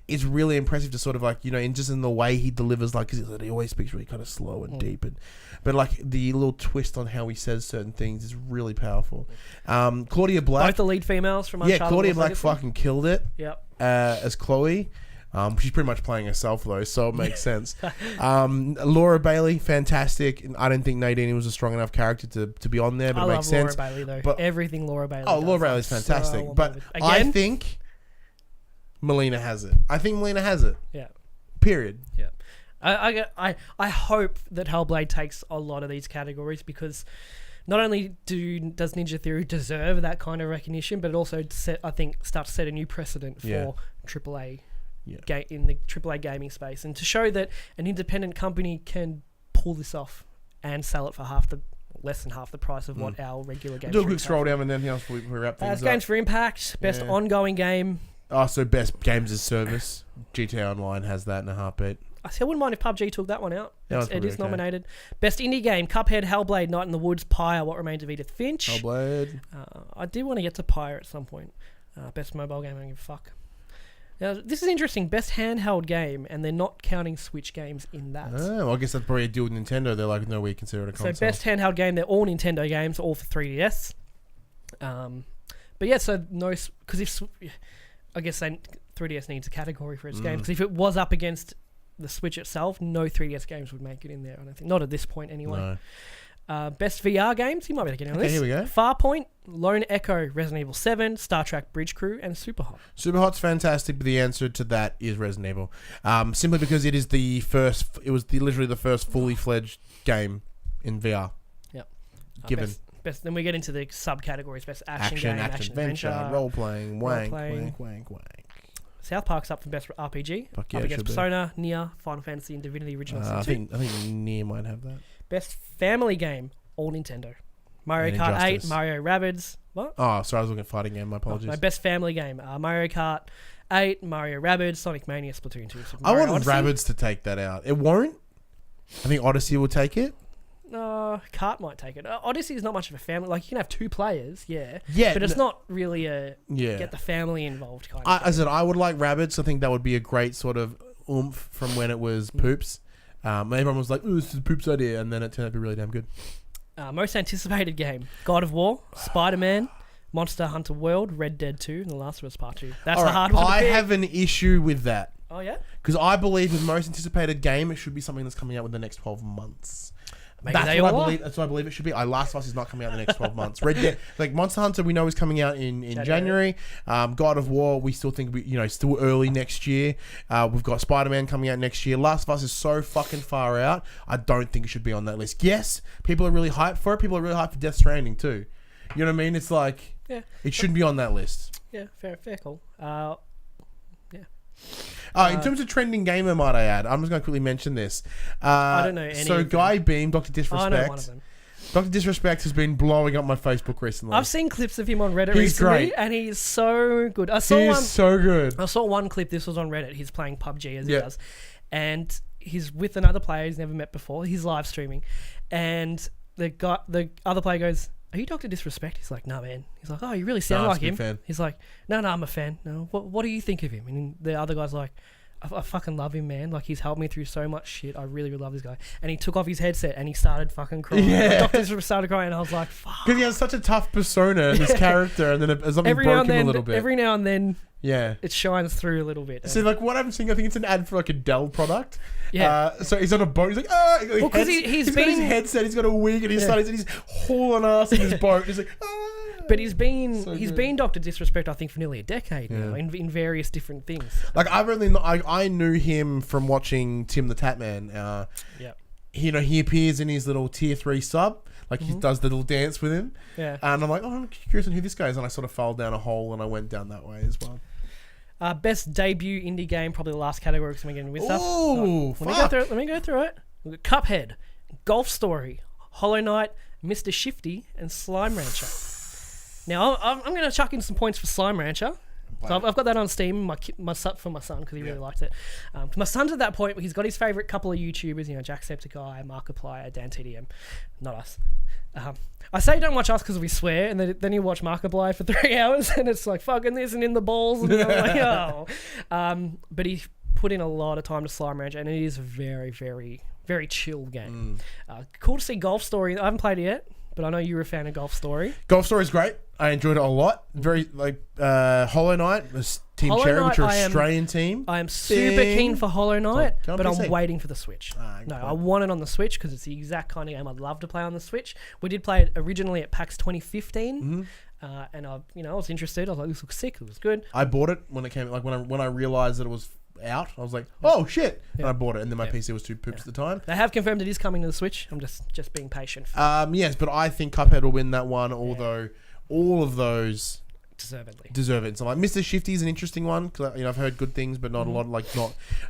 Speaker 2: is really impressive. To sort of like, in the way he delivers, like, because he always speaks really kind of slow and deep, but like the little twist on how he says certain things is really powerful. Claudia Black,
Speaker 3: both the lead females from Uncharted.
Speaker 2: Yeah, Claudia Black fucking killed it.
Speaker 3: Yep.
Speaker 2: As Chloe. She's pretty much playing herself though, so it makes sense. Laura Bailey, fantastic. I don't think Nadine was a strong enough character to be on there, but it makes sense.
Speaker 3: I love Laura Bailey though. But everything Laura Bailey.
Speaker 2: Laura Bailey's fantastic. But I think Melina has it.
Speaker 3: Yeah.
Speaker 2: Period.
Speaker 3: Yeah. I hope that Hellblade takes a lot of these categories, because not only does Ninja Theory deserve that kind of recognition, but it also starts to set a new precedent for AAA in the AAA gaming space, and to show that an independent company can pull this off and sell it for less than half the price of what our regular games.
Speaker 2: Do a quick scroll down and then else we wrap things up.
Speaker 3: Games for Impact, best ongoing game.
Speaker 2: So best games as service. GTA Online has that in a heartbeat.
Speaker 3: I wouldn't mind if PUBG took that one out. It is nominated. Best indie game: Cuphead, Hellblade, Night in the Woods, Pyre, What Remains of Edith Finch.
Speaker 2: Hellblade.
Speaker 3: I do want to get to Pyre at some point. Best mobile game, I don't give a fuck. Now, this is interesting. Best handheld game, and they're not counting Switch games in that.
Speaker 2: I guess that's probably a deal with Nintendo. They're like, no, we consider it a console.
Speaker 3: So best handheld game, they're all Nintendo games, all for 3DS. But yeah, so no, because I guess 3DS needs a category for its game, because if it was up against the Switch itself, no 3DS games would make it in there, I don't think. Not at this point, anyway.
Speaker 2: No.
Speaker 3: Best VR games, you might be getting on this.
Speaker 2: Here we go.
Speaker 3: Farpoint, Lone Echo, Resident Evil 7, Star Trek Bridge Crew, and Superhot.
Speaker 2: Superhot's fantastic, but the answer to that is Resident Evil. Simply because it is literally the first fully fledged game in VR.
Speaker 3: Yep.
Speaker 2: Given.
Speaker 3: best. Then we get into the subcategories: best action game, action adventure,
Speaker 2: role playing, wank.
Speaker 3: South Park's up for best RPG.
Speaker 2: Fuck yeah,
Speaker 3: up
Speaker 2: it
Speaker 3: against
Speaker 2: should be.
Speaker 3: Persona, Nier, Final Fantasy, and Divinity Original Sin 2.
Speaker 2: I think Nier might have that.
Speaker 3: Best family game, all Nintendo. Mario
Speaker 2: And
Speaker 3: Kart 8,
Speaker 2: Injustice.
Speaker 3: Mario Rabbids. What?
Speaker 2: Oh, sorry, I was looking at fighting game. My apologies.
Speaker 3: My best family game, Mario Kart 8, Mario Rabbids, Sonic Mania, Splatoon 2. Super
Speaker 2: I
Speaker 3: Mario
Speaker 2: want
Speaker 3: Odyssey.
Speaker 2: Rabbids to take that out. It won't. I think Odyssey will take it.
Speaker 3: Kart might take it. Odyssey is not much of a family. Like, you can have 2 players, yeah.
Speaker 2: Yeah,
Speaker 3: But it's not really a
Speaker 2: Yeah.
Speaker 3: get the family involved kind of
Speaker 2: I said I would like Rabbids. I think that would be a great sort of oomph from when it was Poops. Everyone was like, "Ooh, this is a Poops idea," and then it turned out to be really damn good.
Speaker 3: Most anticipated game, God of War, Spider-Man, Monster Hunter World, Red Dead 2, and The Last of Us Part 2. That's
Speaker 2: All
Speaker 3: the
Speaker 2: right,
Speaker 3: hard one to
Speaker 2: I
Speaker 3: pick.
Speaker 2: have an issue with that
Speaker 3: Oh, yeah?
Speaker 2: because I believe with most anticipated game, it should be something that's coming out within the next 12 months.
Speaker 3: Maybe
Speaker 2: That's
Speaker 3: they
Speaker 2: what I
Speaker 3: all are.
Speaker 2: believe. That's what I believe it should be. Last of Us is not coming out in the next 12 months. Red Dead, like Monster Hunter, we know is coming out in January. God of War, we still think still early next year. We've got Spider-Man coming out next year. Last of Us is so fucking far out. I don't think it should be on that list. Yes, people are really hyped for it. People are really hyped for Death Stranding too. You know what I mean? It's like it shouldn't be on that list.
Speaker 3: Yeah, fair call.
Speaker 2: In terms of trending gamer, might I add? I'm just going to quickly mention this.
Speaker 3: I don't know any
Speaker 2: So
Speaker 3: of them.
Speaker 2: Guy Beam, Dr.
Speaker 3: I
Speaker 2: Disrespect.
Speaker 3: know one of them.
Speaker 2: Dr. Disrespect has been blowing up my Facebook recently.
Speaker 3: I've seen clips of him on Reddit
Speaker 2: He's
Speaker 3: recently,
Speaker 2: great.
Speaker 3: and he's so good. I
Speaker 2: He's so good.
Speaker 3: saw one clip. This was on Reddit. He's playing PUBG as he
Speaker 2: Yeah.
Speaker 3: does, and he's with another player he's never met before. He's live streaming, and the other player goes, "Are you Dr. Disrespect?" He's like, "No, man." He's like, "Oh, you really sound
Speaker 2: Nah,
Speaker 3: like
Speaker 2: I'm a
Speaker 3: him."
Speaker 2: big fan.
Speaker 3: He's like, "No, I'm a fan. No, what do you think of him?" And the other guy's like, I fucking love him, man. Like, he's helped me through so much shit. I really, really love this guy. And he took off his headset and he started fucking crying.
Speaker 2: Yeah.
Speaker 3: Like, Dr. Disrespect started crying, and I was like, fuck.
Speaker 2: Because he has such a tough persona, this character, and then something
Speaker 3: Every now
Speaker 2: broke
Speaker 3: and
Speaker 2: him
Speaker 3: then,
Speaker 2: a little bit.
Speaker 3: every now and then,
Speaker 2: Yeah.
Speaker 3: it shines through a little bit.
Speaker 2: So, like, what I'm seeing, I think it's an ad for, like, a Dell product.
Speaker 3: Yeah.
Speaker 2: So he's on a boat. He's like, ah!
Speaker 3: Well, 'cause he's
Speaker 2: got his
Speaker 3: been-
Speaker 2: headset, he's got a wig, and he's
Speaker 3: Yeah.
Speaker 2: he's hauling ass in his boat. He's like, ah!
Speaker 3: But he's been
Speaker 2: So
Speaker 3: he's
Speaker 2: good.
Speaker 3: been Dr. Disrespect, I think, for nearly a decade now,
Speaker 2: Yeah.
Speaker 3: in various different things.
Speaker 2: Like, I knew him from watching Tim the Tatman.
Speaker 3: Yeah.
Speaker 2: He appears in his little tier 3 sub. Like, he does the little dance with him.
Speaker 3: Yeah.
Speaker 2: And I'm like, oh, I'm curious on who this guy is. And I sort of fell down a hole and I went down that way as well.
Speaker 3: Best debut indie game, probably the last category because I'm getting with stuff.
Speaker 2: Ooh,
Speaker 3: Let me go through it. We've got Cuphead, Golf Story, Hollow Knight, Mr. Shifty, and Slime Rancher. Now, I'm going to chuck in some points for Slime Rancher. So I've got that on Steam, for my son, because he really liked it. My son's at that point where he's got his favourite couple of YouTubers, Jacksepticeye, Markiplier, Dan TDM. Not us. I say don't watch us because we swear, and then you watch Markiplier for 3 hours, and it's like fucking this and in the balls, and I'm like, oh. But he put in a lot of time to Slime Rancher, and it is a very, very, very chill game. Cool to see Golf Story. I haven't played it yet, but I know you were a fan of Golf Story.
Speaker 2: Golf Story is great. I enjoyed it a lot. Very, like, Hollow Knight was Team
Speaker 3: Hollow
Speaker 2: Cherry,
Speaker 3: Knight,
Speaker 2: which are
Speaker 3: I am-
Speaker 2: Australian team.
Speaker 3: I am super keen for Hollow Knight,
Speaker 2: Go on
Speaker 3: but
Speaker 2: PC.
Speaker 3: I'm waiting for the Switch.
Speaker 2: good
Speaker 3: No,
Speaker 2: point.
Speaker 3: I want it on the Switch because it's the exact kind of game I'd love to play on the Switch. We did play it originally at PAX 2015, and I was interested. I was like, this looks sick. It was good.
Speaker 2: I bought it when it came, like, when I realized that it was out, I was like, oh, shit. And I bought it, and then my PC was too poops at the time.
Speaker 3: They have confirmed it is coming to the Switch. I'm just being patient.
Speaker 2: Yes, but I think Cuphead will win that one, although all of those
Speaker 3: Deservedly.
Speaker 2: deserve it. So, like, Mr. Shifty is an interesting one because I've heard good things, but not a lot. Like,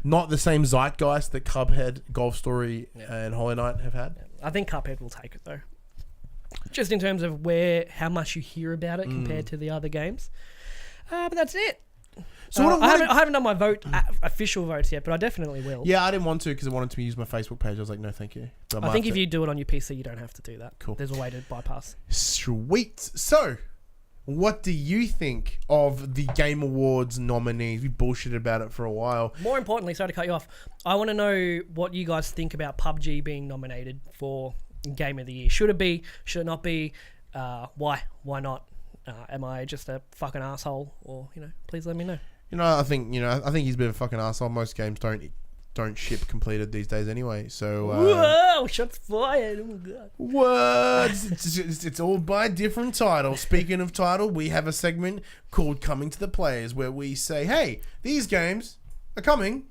Speaker 2: not the same zeitgeist that Cuphead, Golf Story, and Hollow Knight have had.
Speaker 3: I think Cuphead will take it though. Just in terms of how much you hear about it compared to the other games. But that's it.
Speaker 2: So
Speaker 3: I haven't done my official votes yet, but I definitely will.
Speaker 2: Yeah, I didn't want to because I wanted to use my Facebook page. I was like, no, thank you. But
Speaker 3: I think if you do it on your PC, you don't have to do that.
Speaker 2: Cool.
Speaker 3: There's a way to bypass.
Speaker 2: Sweet. So, what do you think of the Game Awards nominees? We bullshitted about it for a while.
Speaker 3: More importantly, sorry to cut you off, I want to know what you guys think about PUBG being nominated for Game of the Year. Should it be? Should it not be? Why? Why not? Am I just a fucking asshole? Or, please let me know.
Speaker 2: I think he's a bit of a fucking asshole. Most games don't ship completed these days anyway. So
Speaker 3: Whoa! Shots fired! Oh my god!
Speaker 2: what? It's all by different title. Speaking of title, we have a segment called "Coming to the Players," where we say, "Hey, these games are coming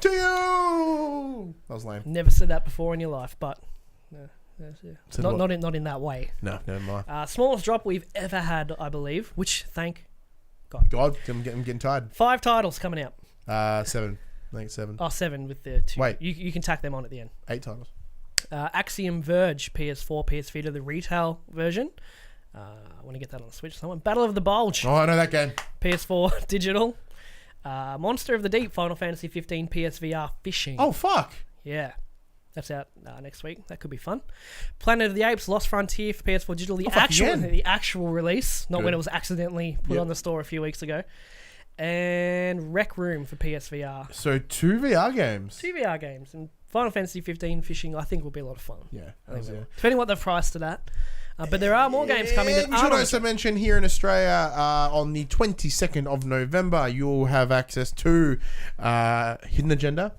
Speaker 2: to you." That was lame.
Speaker 3: Never said that before in your life, but
Speaker 2: Said
Speaker 3: Not
Speaker 2: what?
Speaker 3: not in that way.
Speaker 2: No, never mind.
Speaker 3: Smallest drop we've ever had, I believe. Which thank
Speaker 2: God, I'm getting tired. 5
Speaker 3: titles coming out.
Speaker 2: 7. I think it's 7.
Speaker 3: Oh, 7 with the 2.
Speaker 2: Wait.
Speaker 3: You can tack them on at the end.
Speaker 2: 8 titles.
Speaker 3: Axiom Verge, PS4, PS Vita, the retail version. I want to get that on the Switch. Someone. Battle of the Bulge,
Speaker 2: Oh, I know that game.
Speaker 3: PS4 digital. Monster of the Deep, Final Fantasy 15, PSVR fishing.
Speaker 2: Oh, fuck.
Speaker 3: Yeah. That's out next week. That could be fun. Planet of the Apes, Lost Frontier for PS4 digital. The actual release, not
Speaker 2: Good.
Speaker 3: when it was accidentally put on the store a few weeks ago. And Rec Room for PSVR.
Speaker 2: So 2 VR games.
Speaker 3: 2 VR games. And Final Fantasy 15 fishing, I think, will be a lot of fun.
Speaker 2: Yeah.
Speaker 3: Depending what they've priced it at. But there are more games coming that
Speaker 2: we should also mention here in Australia on the 22nd of November, you'll have access to Hidden Agenda,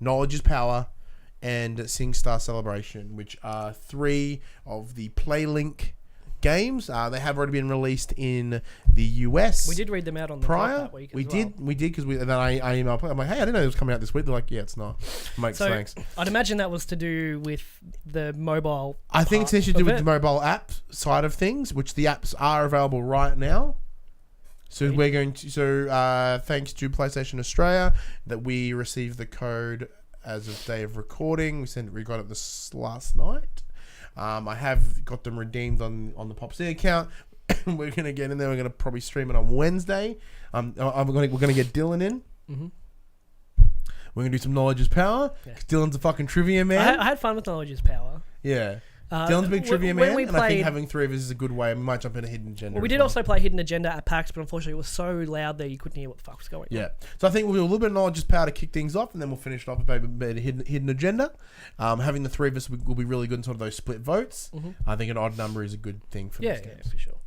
Speaker 2: Knowledge is Power, and SingStar Celebration, which are 3 of the PlayLink games. They have already been released in the US.
Speaker 3: We did read them out on the
Speaker 2: prior
Speaker 3: that week.
Speaker 2: We did because and then I emailed. I'm like, hey, I didn't know it was coming out this week. They're like, yeah, it's not. Makes sense.
Speaker 3: I'd imagine that was to do with the mobile.
Speaker 2: I think it's actually to do with the mobile app side of things, which the apps are available right now. So we're going to. So thanks to PlayStation Australia that we received the code as of day of recording. We got it this last night. I have got them redeemed on the PopC account. We're gonna get in there. We're gonna probably stream it on Wednesday. We're gonna get Dylan in.
Speaker 3: Mm-hmm.
Speaker 2: We're gonna do some Knowledge is Power.
Speaker 3: Yeah.
Speaker 2: 'Cause Dylan's a fucking trivia man.
Speaker 3: I had fun with Knowledge is Power.
Speaker 2: Yeah. Dylan's a big trivia
Speaker 3: when
Speaker 2: man,
Speaker 3: we
Speaker 2: and I think
Speaker 3: played-
Speaker 2: having 3 of us is a good way. We might jump into Hidden Agenda.
Speaker 3: Well, we
Speaker 2: as
Speaker 3: did also play Hidden Agenda at PAX, but unfortunately it was so loud there you couldn't hear what the fuck was going on.
Speaker 2: Yeah. So I think we'll do a little bit of Knowledge is Power to kick things off, and then we'll finish it off with a bit of Hidden Agenda. Having the 3 of us will be really good in sort of those split votes.
Speaker 3: Mm-hmm.
Speaker 2: I think an odd number is a good thing for these games.
Speaker 3: For sure.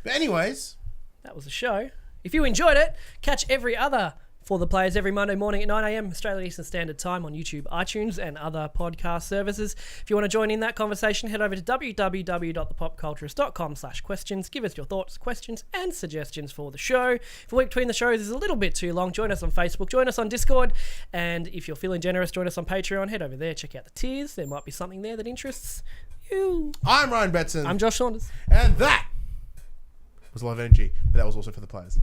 Speaker 2: But anyways,
Speaker 3: That was the show. If you enjoyed it, catch every other For the Players every Monday morning at 9 a.m. Australian Eastern Standard Time on YouTube, iTunes, and other podcast services. If you want to join in that conversation, head over to www.thepopculturist.com/questions. Give us your thoughts, questions, and suggestions for the show. If the week between the shows is a little bit too long, join us on Facebook, join us on Discord, and if you're feeling generous, join us on Patreon. Head over there, check out the tiers. There might be something there that interests you.
Speaker 2: I'm Ryan Betson.
Speaker 3: I'm Josh Saunders.
Speaker 2: And that was a lot of energy, but that was also for the players.